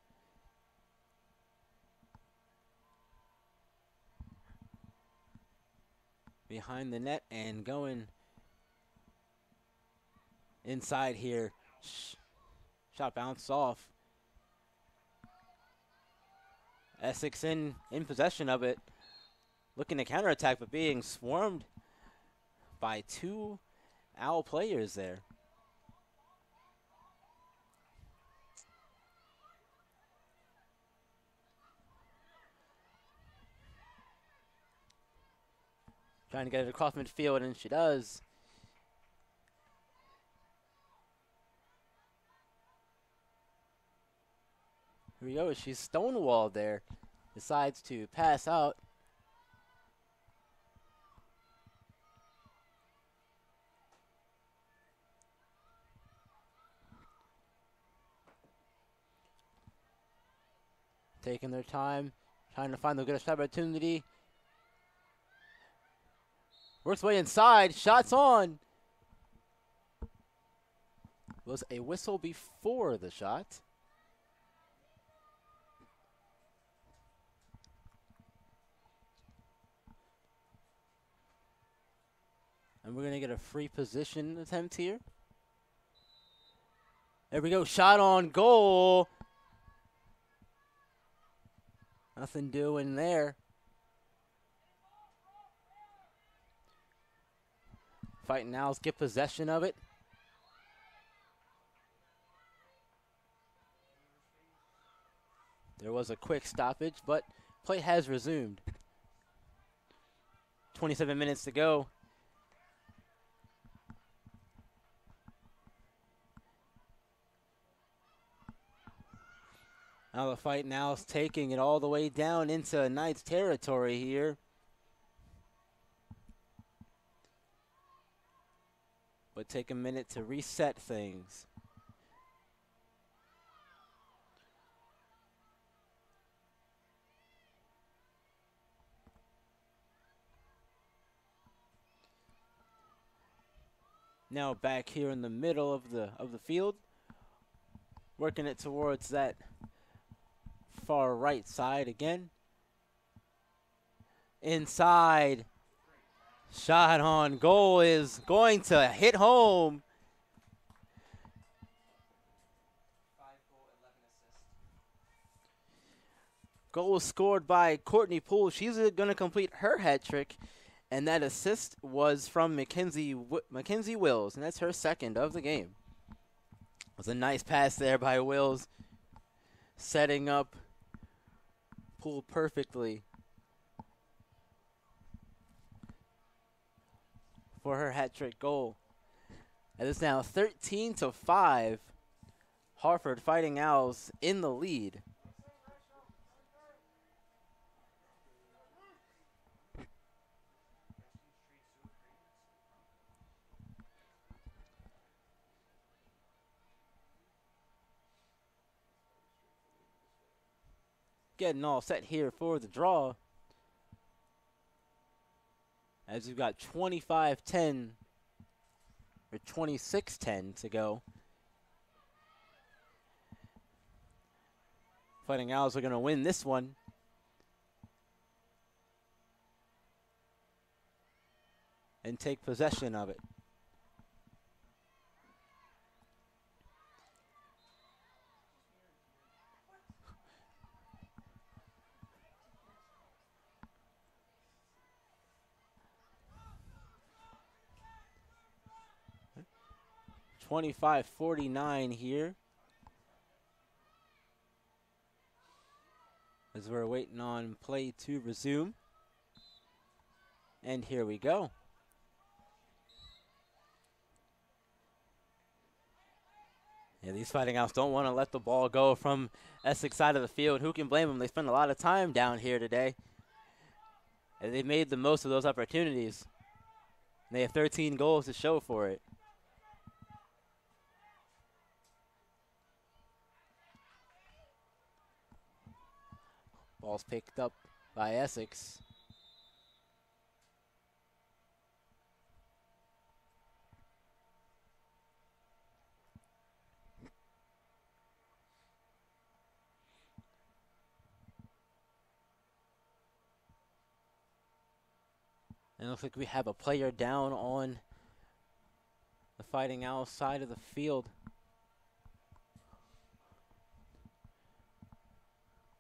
Behind the net and going inside here. Shot bounced off. Essex in possession of it. Looking to counterattack, but being swarmed by two Owl players there. Trying to get it across midfield, and she does. Here we go. She's stonewalled there. Decides to pass out. Taking their time, trying to find the good opportunity. Works way inside. Shots on. Was a whistle before the shot. And we're going to get a free position attempt here. There we go. Shot on goal. Nothing doing there. Fighting Owls get possession of it. There was a quick stoppage, but play has resumed. 27 minutes to go. Now the fight now is taking it all the way down into Knights territory here. But take a minute to reset things. Now back here in the middle of the field, working it towards that far right side again. Inside, shot on goal is going to hit home. 5 goal, 11 assist. Goal scored by Courtney Poole. She's going to complete her hat trick, and that assist was from Mackenzie Wills, and that's her second of the game. It was a nice pass there by Wills, setting up Poole perfectly for her hat trick goal. It is now 13-5. Harford Fighting Owls in the lead. Getting all set here for the draw, as we've got 25-10 or 26-10 to go. Fighting Owls are going to win this one. And take possession of it. $25-49 here, as we're waiting on play to resume. And here we go. Yeah, these Fighting Owls don't want to let the ball go from Essex side of the field. Who can blame them? They spend a lot of time down here today, and they made the most of those opportunities. And they have 13 goals to show for it. Ball's picked up by Essex. And it looks like we have a player down on the Fighting Owls side of the field,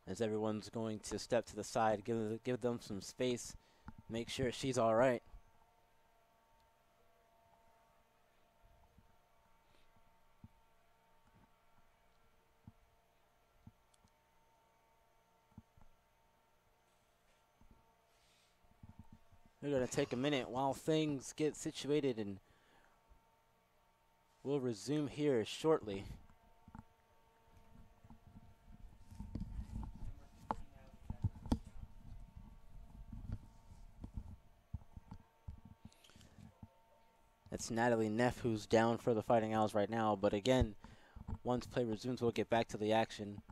as everyone's going to step to the side, give them some space, make sure she's all right. We're going to take a minute while things get situated, and we'll resume here shortly. It's Natalie Neff who's down for the Fighting Owls right now, but again, once play resumes, we'll get back to the action.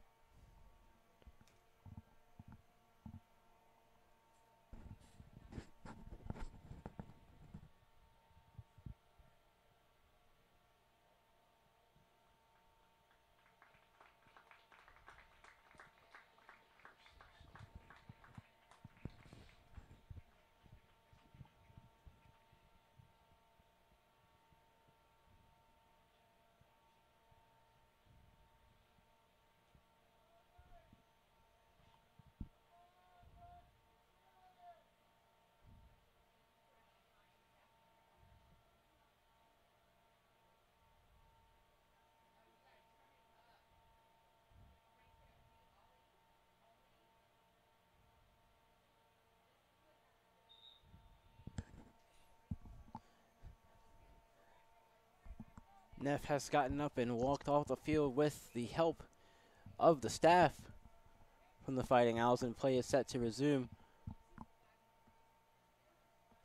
Neff has gotten up and walked off the field with the help of the staff. from the Fighting Owls, and play is set to resume.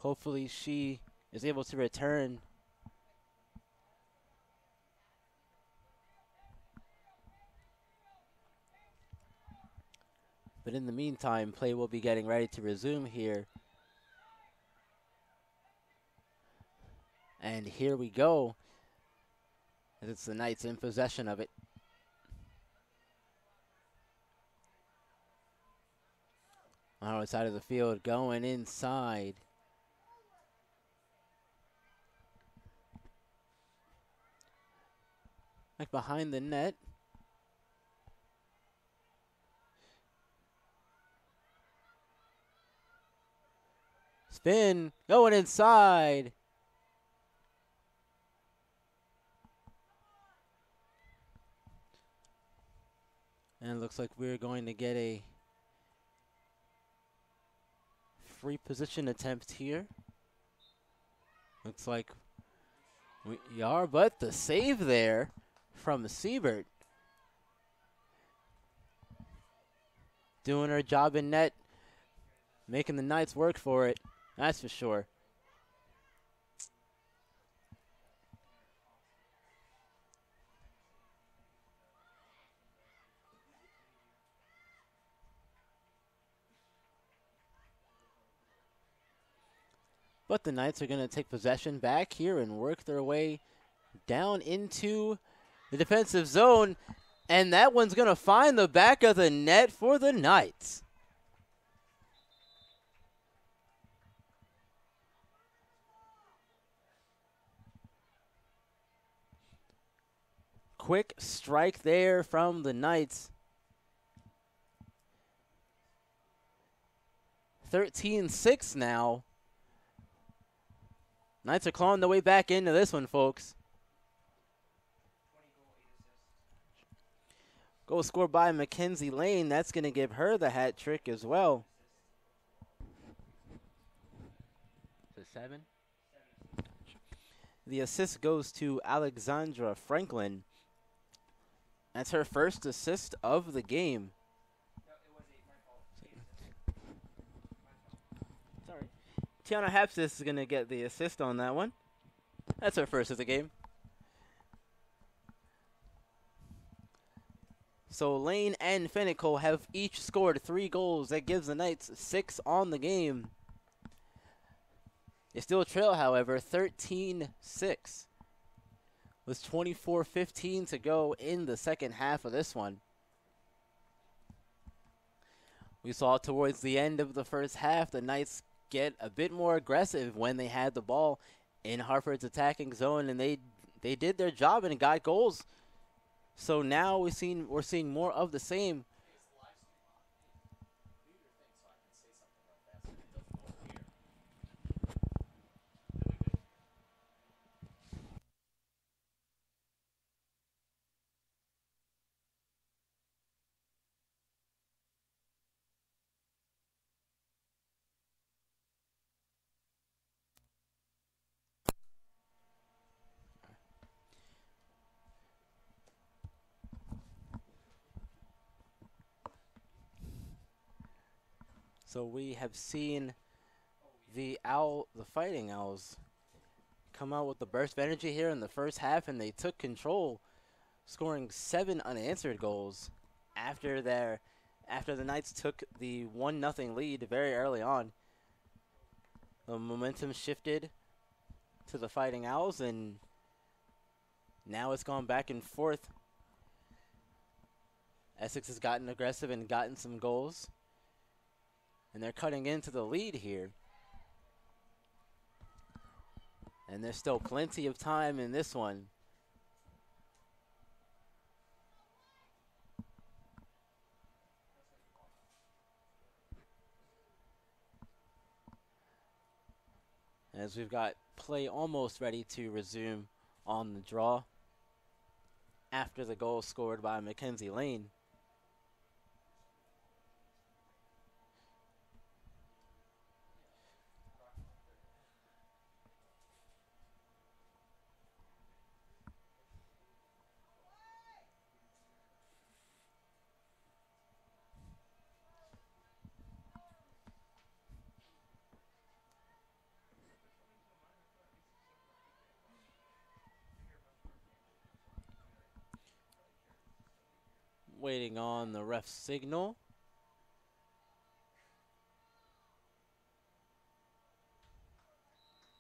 Hopefully she is able to return. But in the meantime, play will be getting ready to resume here. And here we go. As it's the Knights in possession of it. On our side of the field, going inside. Like behind the net. Spin, going inside. And it looks like we're going to get a free position attempt here. Looks like we are, but the save there from Siebert. Doing her job in net, making the Knights work for it, that's for sure. But the Knights are going to take possession back here and work their way down into the defensive zone. And that one's going to find the back of the net for the Knights. Quick strike there from the Knights. 13-6 now. Knights are clawing their way back into this one, folks. Goal scored by Mackenzie Lane. That's going to give her the hat trick as well. Is it 7? The assist goes to Alexandra Franklin. That's her first assist of the game. Sorry. Tiana Hapsis is going to get the assist on that one. That's her first of the game. So Lane and Finical have each scored 3 goals. That gives the Knights 6 on the game. They still trail, however, 13-6. With 24:15 to go in the second half of this one. We saw towards the end of the first half the Knights get a bit more aggressive when they had the ball in Harford's attacking zone, and they did their job and got goals. So now we're seeing more of the same. So we have seen the Fighting Owls come out with the burst of energy here in the first half, and they took control, scoring 7 unanswered goals after the Knights took the 1-0 lead very early on. The momentum shifted to the Fighting Owls, and now it's gone back and forth. Essex has gotten aggressive and gotten some goals. And they're cutting into the lead here. And there's still plenty of time in this one. As we've got play almost ready to resume on the draw after the goal scored by Mackenzie Lane. Waiting on the ref signal.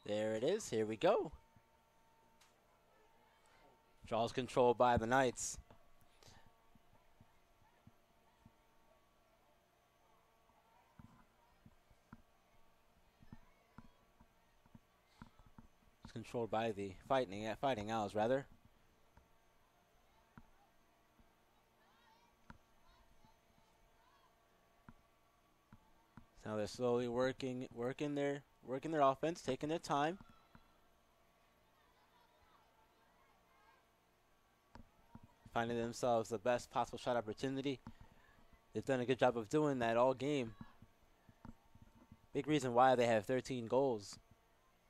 There it is. Here we go. Draws controlled by the Knights. It's controlled by the Fighting Owls, rather. Now they're slowly working their offense, taking their time. Finding themselves the best possible shot opportunity. They've done a good job of doing that all game. Big reason why they have 13 goals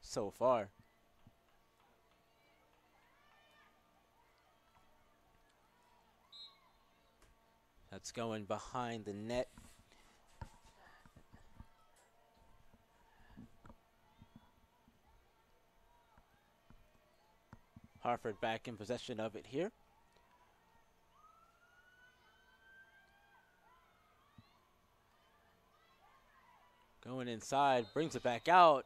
so far. That's going behind the net. Harford back in possession of it here. Going inside, brings it back out.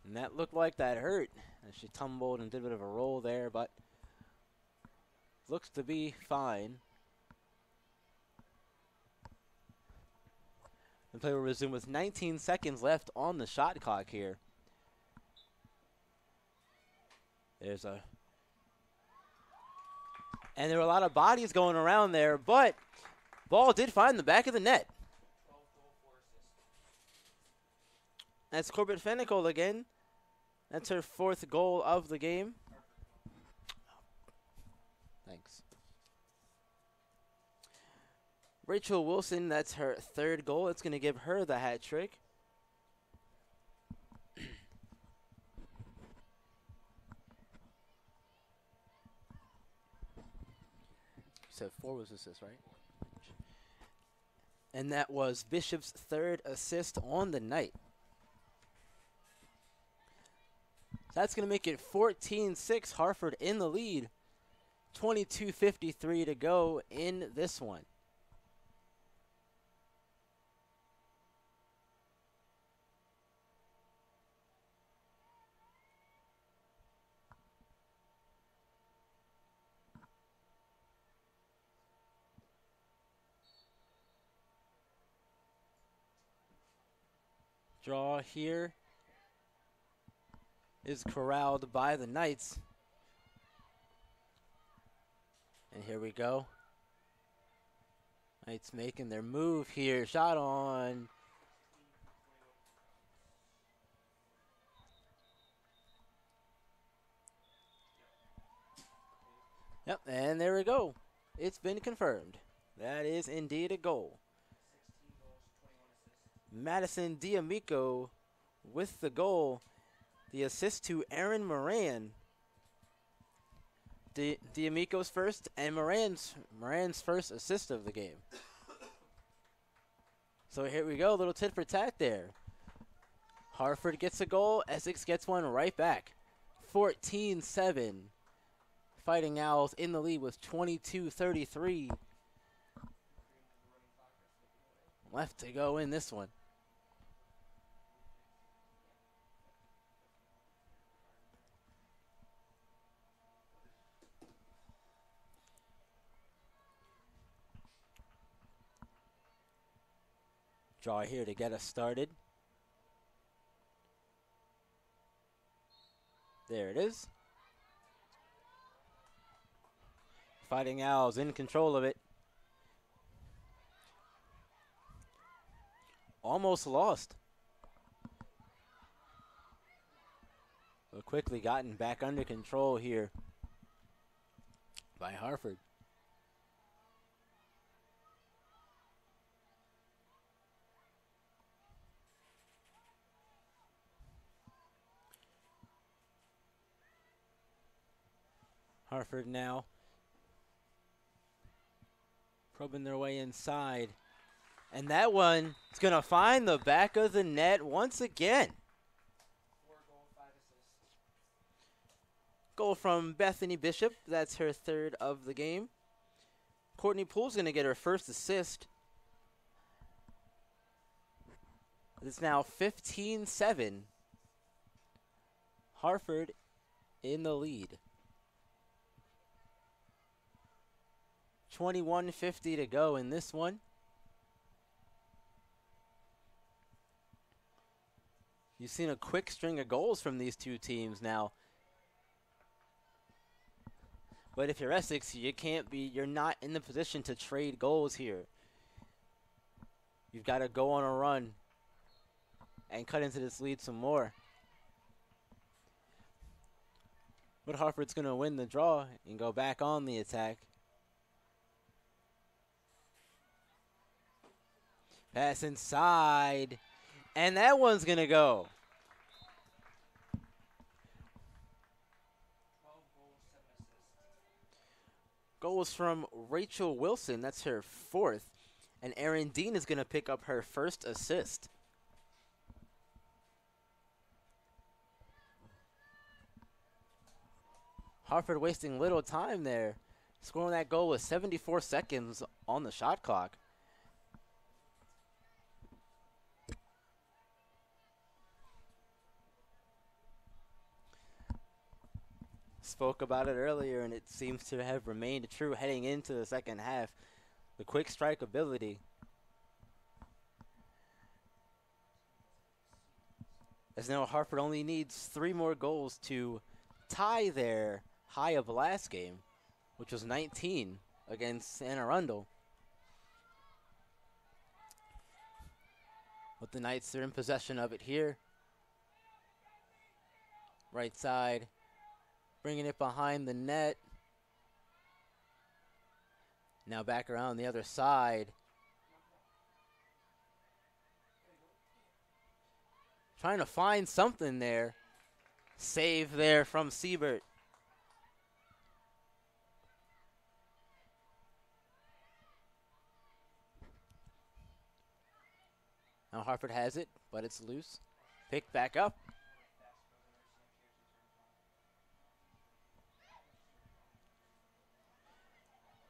And that looked like that hurt. And she tumbled and did a bit of a roll there, but looks to be fine. The play will resume with 19 seconds left on the shot clock here. And there were a lot of bodies going around there, but ball did find the back of the net. That's Corbett Fennicle again. That's her 4th goal of the game. Thanks. Rachel Wilson, that's her 3rd goal. It's going to give her the hat trick. Said 4 was assists, right? And that was Bishop's 3rd assist on the night. That's going to make it 14-6, Harford in the lead. 22:53 to go in this one. Draw here is corralled by the Knights. And here we go. Knights making their move here. Shot on. Yep, and there we go. It's been confirmed. That is indeed a goal. Madison D'Amico with the goal. The assist to Aaron Moran. D'Amico's first and Moran's first assist of the game. So here we go, little tit for tat there. Harford gets a goal, Essex gets one right back. 14-7. Fighting Owls in the lead with 22:33 left to go in this one. Draw here to get us started. There it is. Fighting Owls in control of it. Almost lost. But quickly gotten back under control here by Harford. Harford now probing their way inside. And that one is going to find the back of the net once again. Goal from Bethany Bishop. That's her third of the game. Courtney Poole's going to get her first assist. It's now 15-7. Harford in the lead. 21:50 to go in this one. You've seen a quick string of goals from these two teams now. But if you're Essex, you're not in the position to trade goals here. You've got to go on a run and cut into this lead some more. But Harford's going to win the draw and go back on the attack. Pass inside. And that one's going to go. 12 goals, 7 assists. Goals from Rachel Wilson. That's her fourth. And Erin Dean is going to pick up her first assist. Harford wasting little time there. Scoring that goal with 74 seconds on the shot clock. Spoke about it earlier, and it seems to have remained true heading into the second half. The quick strike ability. As now Harford only needs 3 more goals to tie their high of last game, which was 19 against Anne Arundel. But the Knights are in possession of it here. Right side. Bringing it behind the net. Now back around the other side. Trying to find something there. Save there from Siebert. Now Harford has it, but it's loose. Picked back up.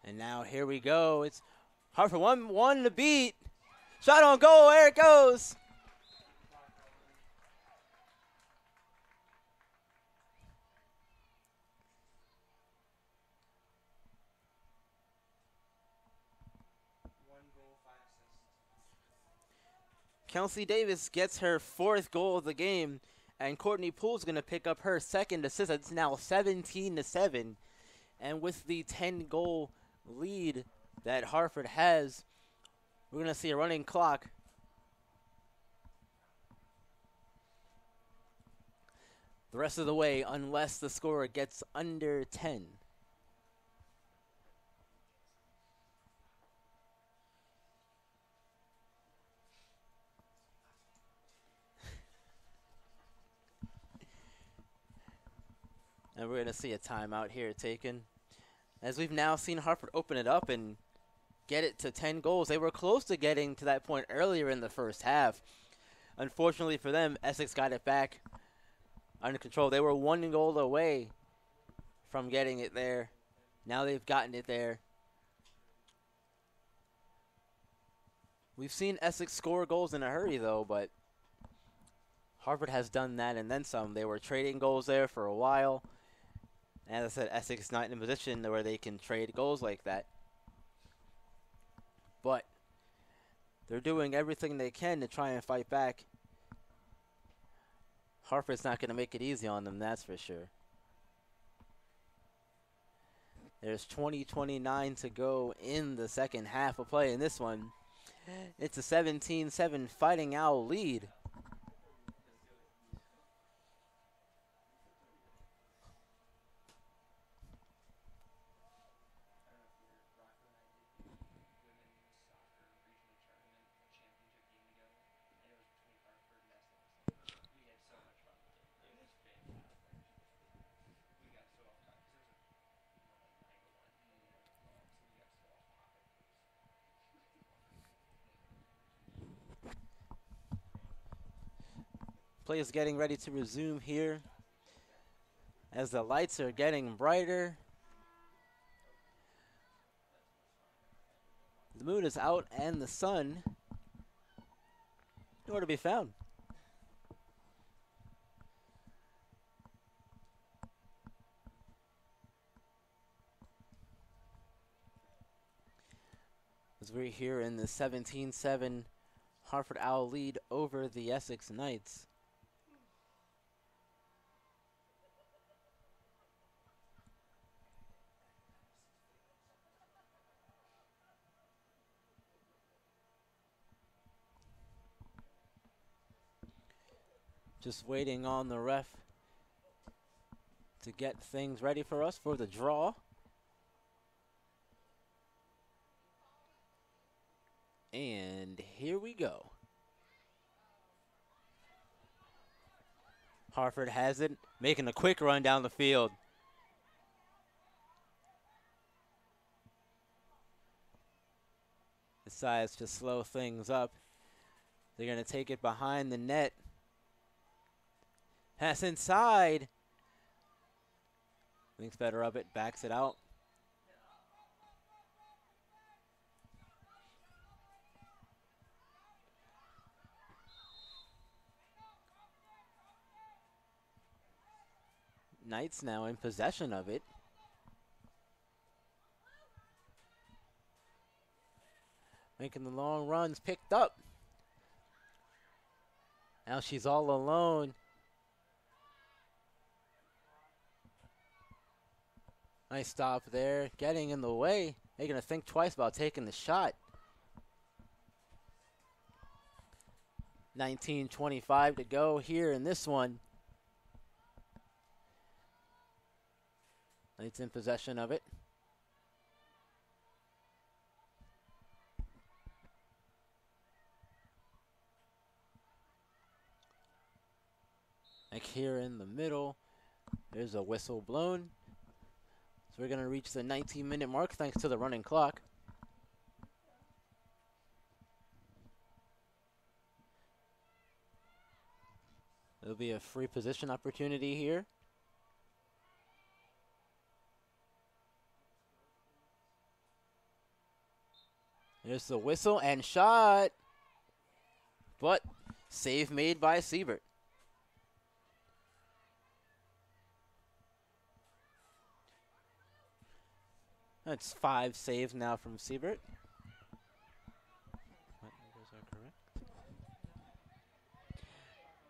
And now here we go. It's Harford one to beat. Shot on goal. There it goes. Kelsey Davis gets her 4th goal of the game, and Courtney Poole's going to pick up her 2nd assist. It's now 17-7, and with the 10-goal lead that Harford has, we're going to see a running clock. The rest of the way, unless the score gets under 10. And we're going to see a timeout here taken. As we've now seen Harford open it up and get it to 10 goals. They were close to getting to that point earlier in the first half. Unfortunately for them, Essex got it back under control. They were 1 goal away from getting it there. Now they've gotten it there. We've seen Essex score goals in a hurry, though, but Harford has done that and then some. They were trading goals there for a while. As I said, Essex is not in a position where they can trade goals like that. But they're doing everything they can to try and fight back. Harford's not going to make it easy on them, that's for sure. There's 20:29 to go in the second half of play in this one. It's a 17-7 Fighting Owl lead. Play is getting ready to resume here as the lights are getting brighter. The moon is out and the sun nowhere to be found. As we're here in the 17-7 Harford Owl lead over the Essex Knights. Just waiting on the ref to get things ready for us for the draw. And here we go. Harford has it, making a quick run down the field. Decides to slow things up. They're going to take it behind the net. Pass inside. Thinks better of it, backs it out. Knights now in possession of it. Making the long runs, picked up. Now she's all alone. Nice stop there, getting in the way. They're going to think twice about taking the shot. 19:25 to go here in this one. Knights in possession of it. Like here in the middle, there's a whistle blown. So we're going to reach the 19-minute mark thanks to the running clock. There'll be a free position opportunity here. There's the whistle and shot. But save made by Siebert. That's 5 saves now from Siebert. What numbers are correct?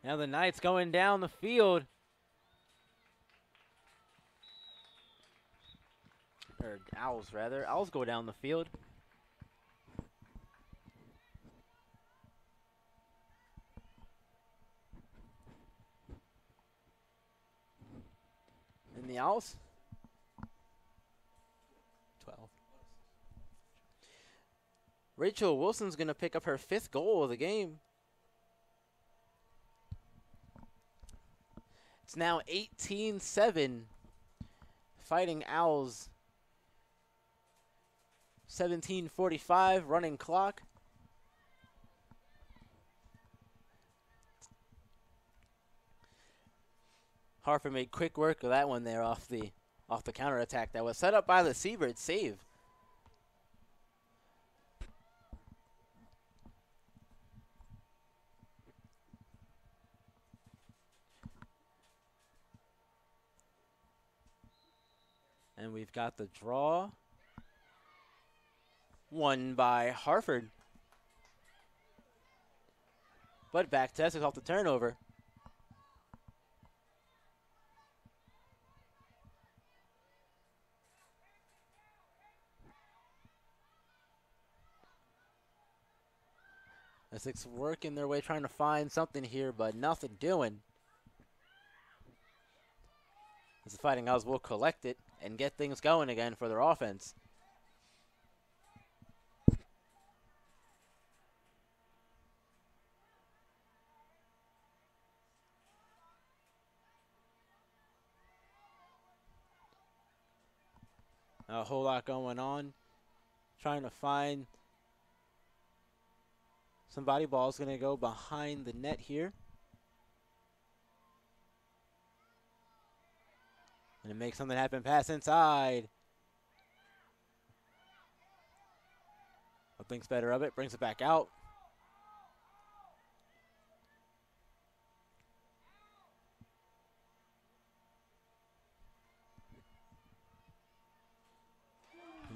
Now the Knights going down the field. Or Owls, rather. Owls go down the field. And the Owls? 12. Rachel Wilson's going to pick up her 5th goal of the game. It's now 18-7. Fighting Owls. 17:45 running clock. Harford made quick work of that one there off the counterattack that was set up by the Siebert save. And we've got the draw. Won by Harford. But back to Essex off the turnover. Essex working their way, trying to find something here, but nothing doing. As the Fighting Owls will collect it and get things going again for their offense. A whole lot going on. Trying to find somebody. Ball's going to go behind the net here. And it makes something happen. Pass inside. Thinks better of it. Brings it back out.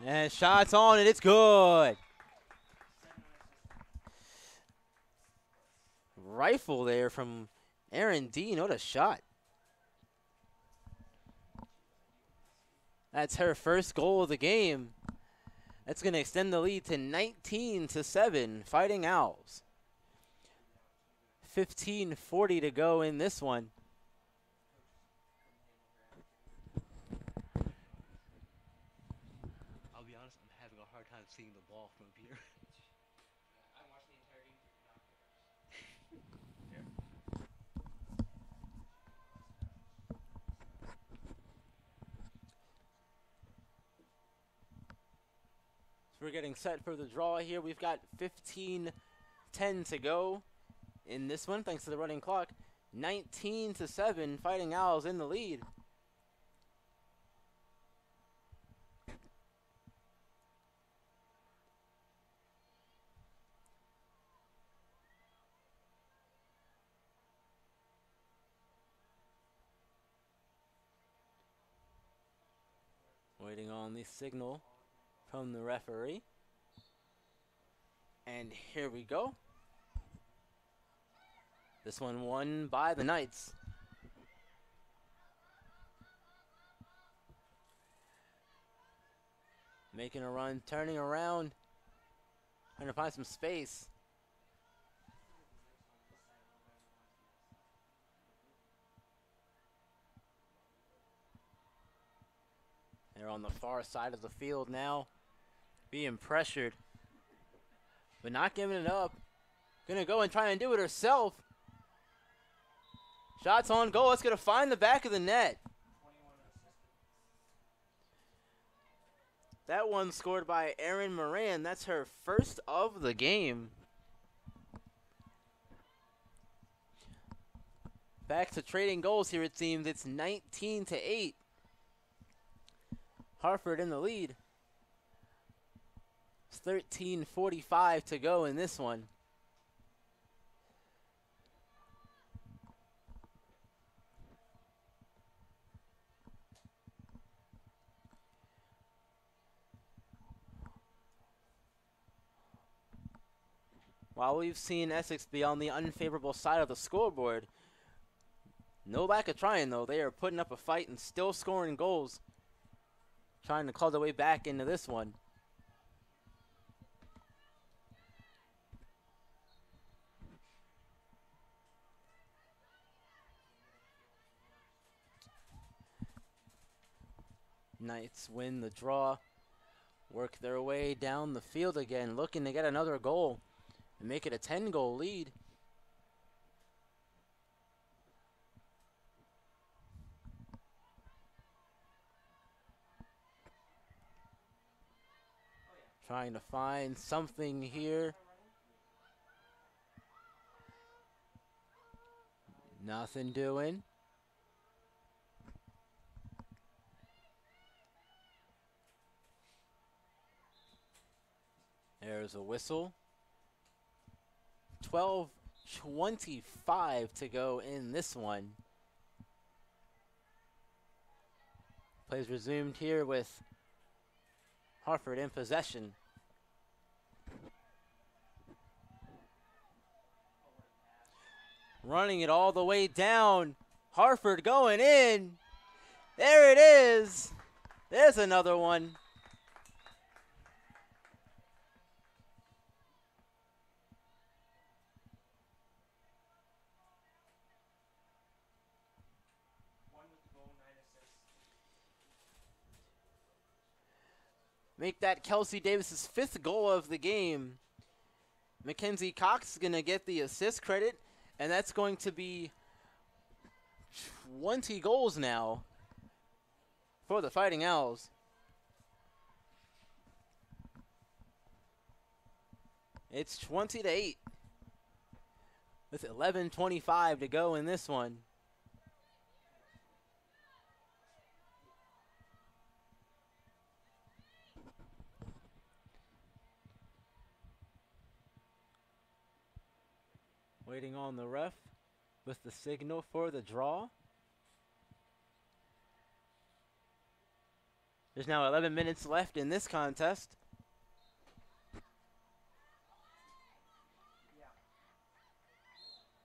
And shots on it. It's good. Rifle there from Aaron Dean. What a shot. That's her first goal of the game. That's going to extend the lead to 19-7, Fighting Owls. 15:40 to go in this one. I'll be honest, I'm having a hard time seeing the ball from here. I watched the entire game through binoculars. We're getting set for the draw here. We've got 15:10 to go in this one, thanks to the running clock. 19-7, Fighting Owls in the lead. Waiting on the signal from the referee. And here we go. This one won by the Knights. Making a run, turning around, trying to find some space. They're on the far side of the field now, being pressured, but not giving it up. Gonna go and try and do it herself. Shots on goal. It's gonna find the back of the net. That one scored by Erin Moran. That's her first of the game. Back to trading goals here, it seems. It's 19-8. Harford in the lead. It's 13:45 to go in this one. While we've seen Essex be on the unfavorable side of the scoreboard, no lack of trying, though. They are putting up a fight and still scoring goals, trying to claw their way back into this one. Knights win the draw, work their way down the field again, looking to get another goal and make it a 10-goal lead. Trying to find something here. Nothing doing. There's a whistle. 12:25 to go in this one. Plays resumed here with Harford in possession. Running it all the way down. Harford going in. There it is. There's another one. Make that Kelsey Davis's 5th goal of the game. Mackenzie Cox is going to get the assist credit, and that's going to be 20 goals now for the Fighting Owls. It's 20-8 with 11:25 to go in this one. Waiting on the ref with the signal for the draw. There's now 11 minutes left in this contest.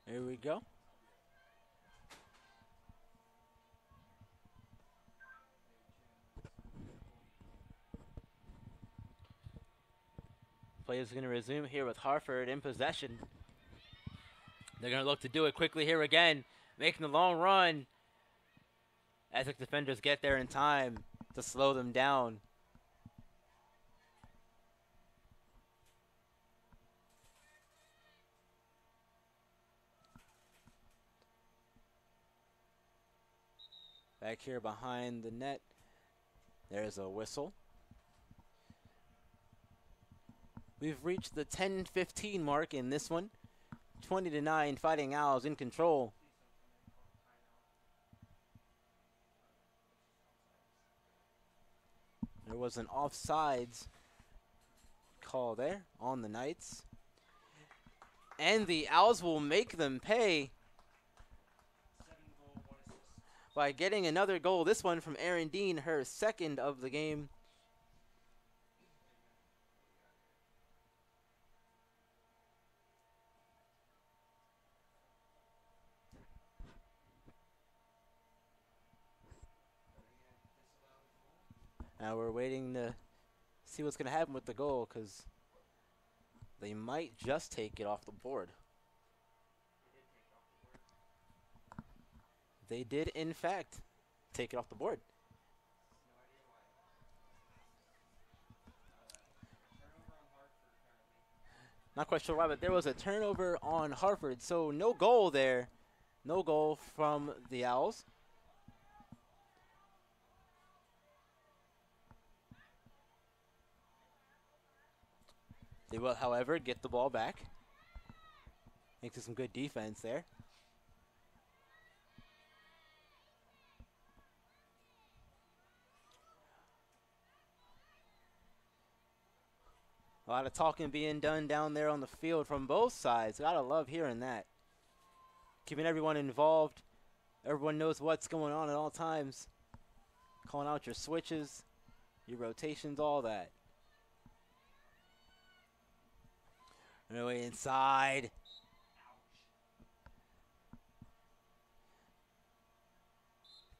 Here we go. Play is going to resume here with Harford in possession. They're going to look to do it quickly here again, making the long run. Essex defenders get there in time to slow them down. Back here behind the net, there's a whistle. We've reached the 10-15 mark in this one. 20-9, Fighting Owls in control. There was an offsides call there on the Knights. And the Owls will make them pay by getting another goal. This one from Erin Dean, her second of the game. Now we're waiting to see what's going to happen with the goal, because they might just take it off the board. They did, in fact, take it off the board. Not quite sure why, but there was a turnover on Harford, so no goal there. No goal from the Owls. They will, however, get the ball back. Thanks to some good defense there. A lot of talking being done down there on the field from both sides. Gotta love hearing that. Keeping everyone involved. Everyone knows what's going on at all times. Calling out your switches, your rotations, all that. Really inside.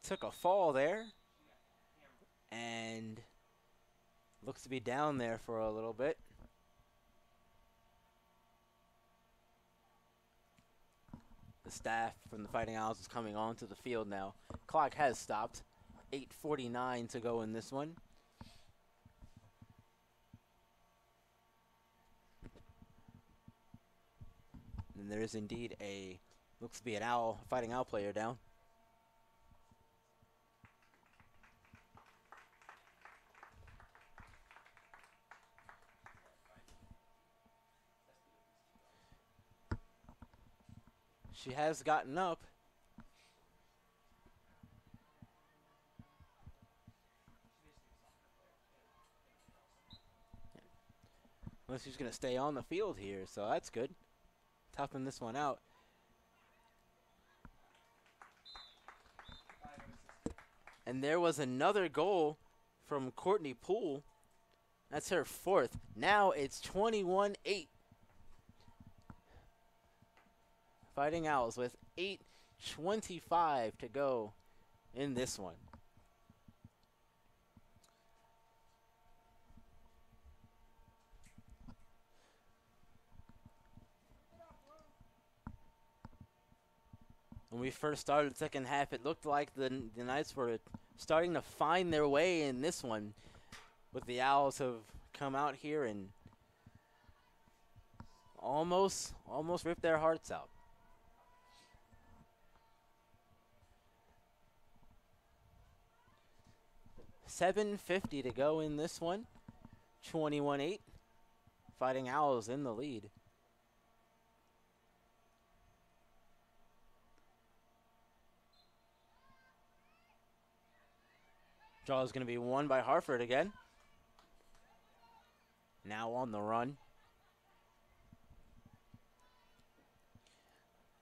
Took a fall there. And looks to be down there for a little bit. The staff from the Fighting Owls is coming onto the field now. Clock has stopped. 8:49 to go in this one. And there is indeed a, looks to be an Owl, Fighting Owl player down. She has gotten up. Well, she's going to stay on the field here, so that's good. Toughing this one out. And there was another goal from Courtney Poole. That's her fourth. Now it's 21-8. Fighting Owls with 8:25 to go in this one. When we first started the second half, it looked like the Knights were starting to find their way in this one. But the Owls have come out here and almost ripped their hearts out. $7:50 to go in this one. 21-8. Fighting Owls in the lead. Draw is going to be won by Harford again. Now on the run.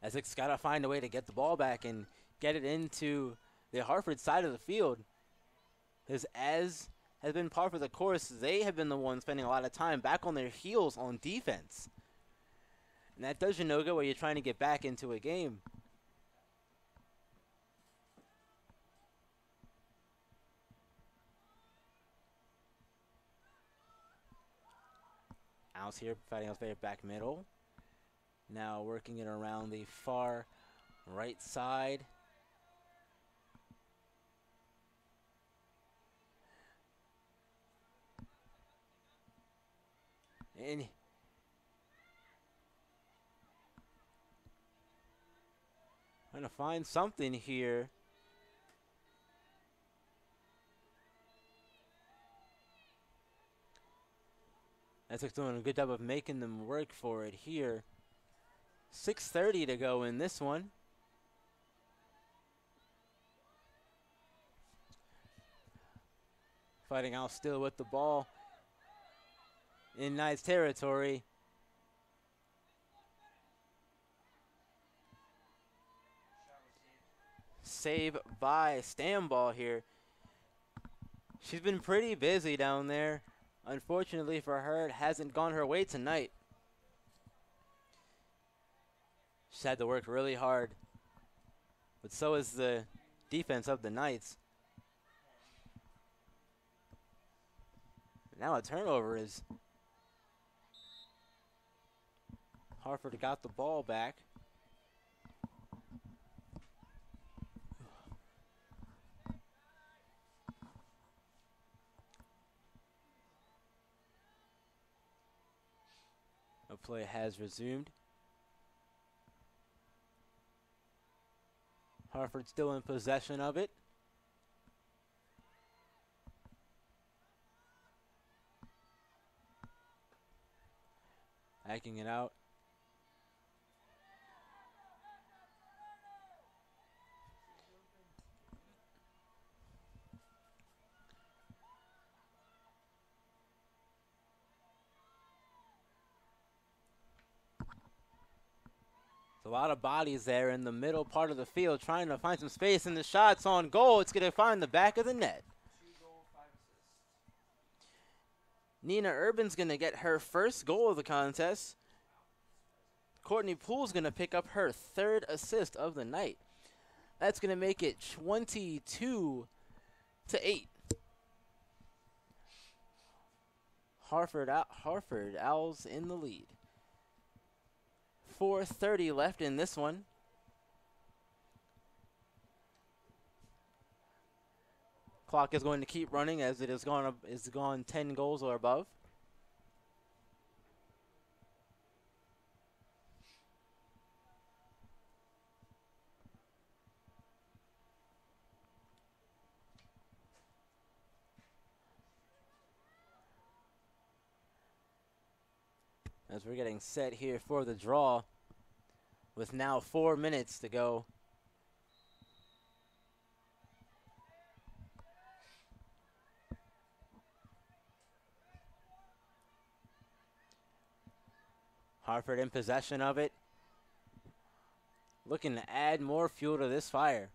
Essex got to find a way to get the ball back and get it into the Harford side of the field. Because as has been par for the course, they have been the ones spending a lot of time back on their heels on defense. And that does you no good when you're trying to get back into a game. Out here, fighting out there back middle. Now working it around the far right side. And trying to find something here. Essex doing a good job of making them work for it here. 6:30 to go in this one. Fighting out still with the ball in Knight's territory. Save by Stamball here. She's been pretty busy down there. Unfortunately for her, it hasn't gone her way tonight. She's had to work really hard. But so is the defense of the Knights. Now a turnover is Harford got the ball back. A play has resumed. Harford still in possession of it. Hacking it out. A lot of bodies there in the middle part of the field trying to find some space, and the shot's on goal. It's going to find the back of the net. 2 goals, 5 assists. Nina Urban's going to get her first goal of the contest. Courtney Poole's going to pick up her 3rd assist of the night. That's going to make it 22-8. Harford Owls in the lead. 4:30 left in this one. Clock is going to keep running as it is gone 10 goals or above. As we're getting set here for the draw with now 4 minutes to go. Harford in possession of it. Looking to add more fuel to this fire.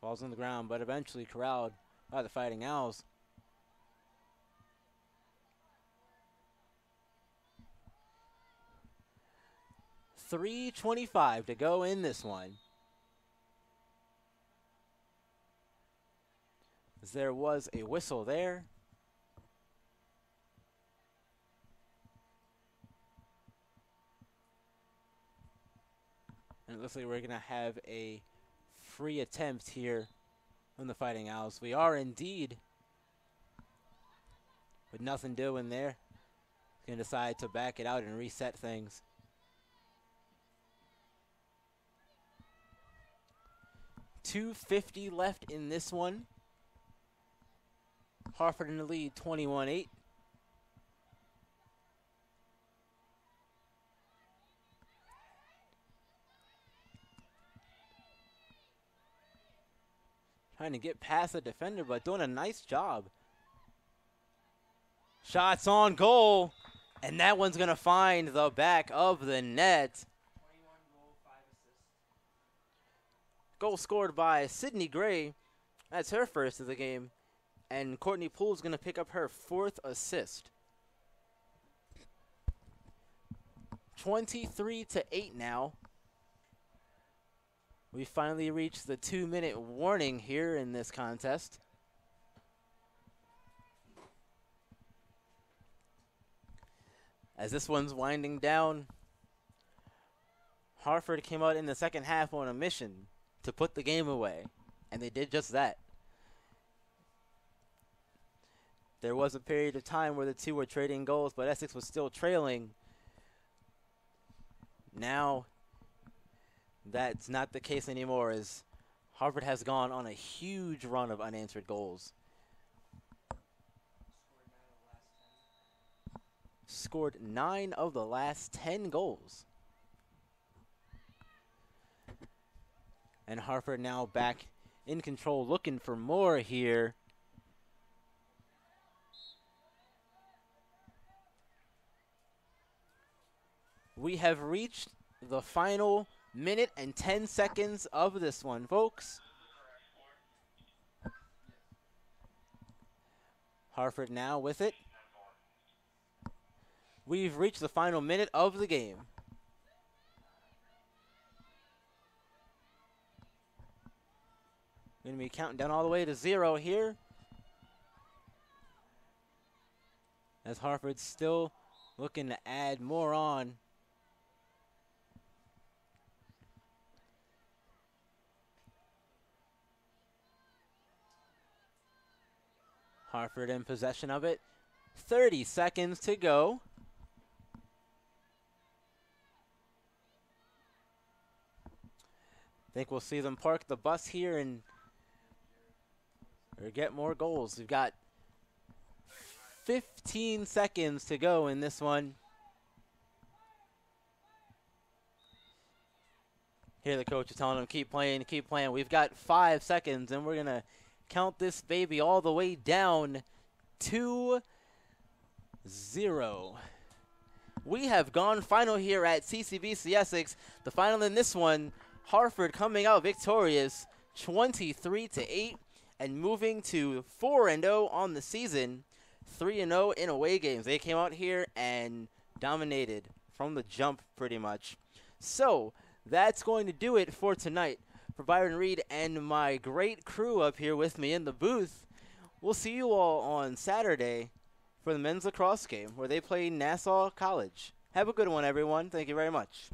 Ball's on the ground, but eventually corralled by the Fighting Owls. .325 to go in this one. There was a whistle there. And it looks like we're going to have a free attempt here from the Fighting Owls. We are indeed. With nothing doing there. Going to decide to back it out and reset things. .250 left in this one. Harford in the lead, 21-8. Trying to get past the defender, but doing a nice job. Shots on goal. And that one's going to find the back of the net. 21 goal, 5 assists. Goal scored by Sydney Gray. That's her first of the game. And Courtney Poole's going to pick up her 4th assist. 23-8 now. We finally reached the 2-minute warning here in this contest. As this one's winding down, Harford came out in the second half on a mission to put the game away, and they did just that. There was a period of time where the two were trading goals, but Essex was still trailing. Now, that's not the case anymore, as Harford has gone on a huge run of unanswered goals. Scored 9 of the last 10 goals. And Harford now back in control, looking for more here. We have reached the final minute and 10 seconds of this one, folks. Harford now with it. We've reached the final minute of the game. Going to be counting down all the way to 0 here. As Harford's still looking to add more on. Harford in possession of it. 30 seconds to go. Think we'll see them park the bus here and or get more goals. We've got 15 seconds to go in this one. Here the coach is telling them, keep playing, keep playing. We've got 5 seconds, and we're going to count this baby all the way down to 0. We have gone final here at CCBC Essex. The final in this one, Harford coming out victorious 23-8 and moving to 4-0 on the season, 3-0 in away games. They came out here and dominated from the jump pretty much. So that's going to do it for tonight. For Byron Reed and my great crew up here with me in the booth, we'll see you all on Saturday for the men's lacrosse game where they play Nassau College. Have a good one, everyone. Thank you very much.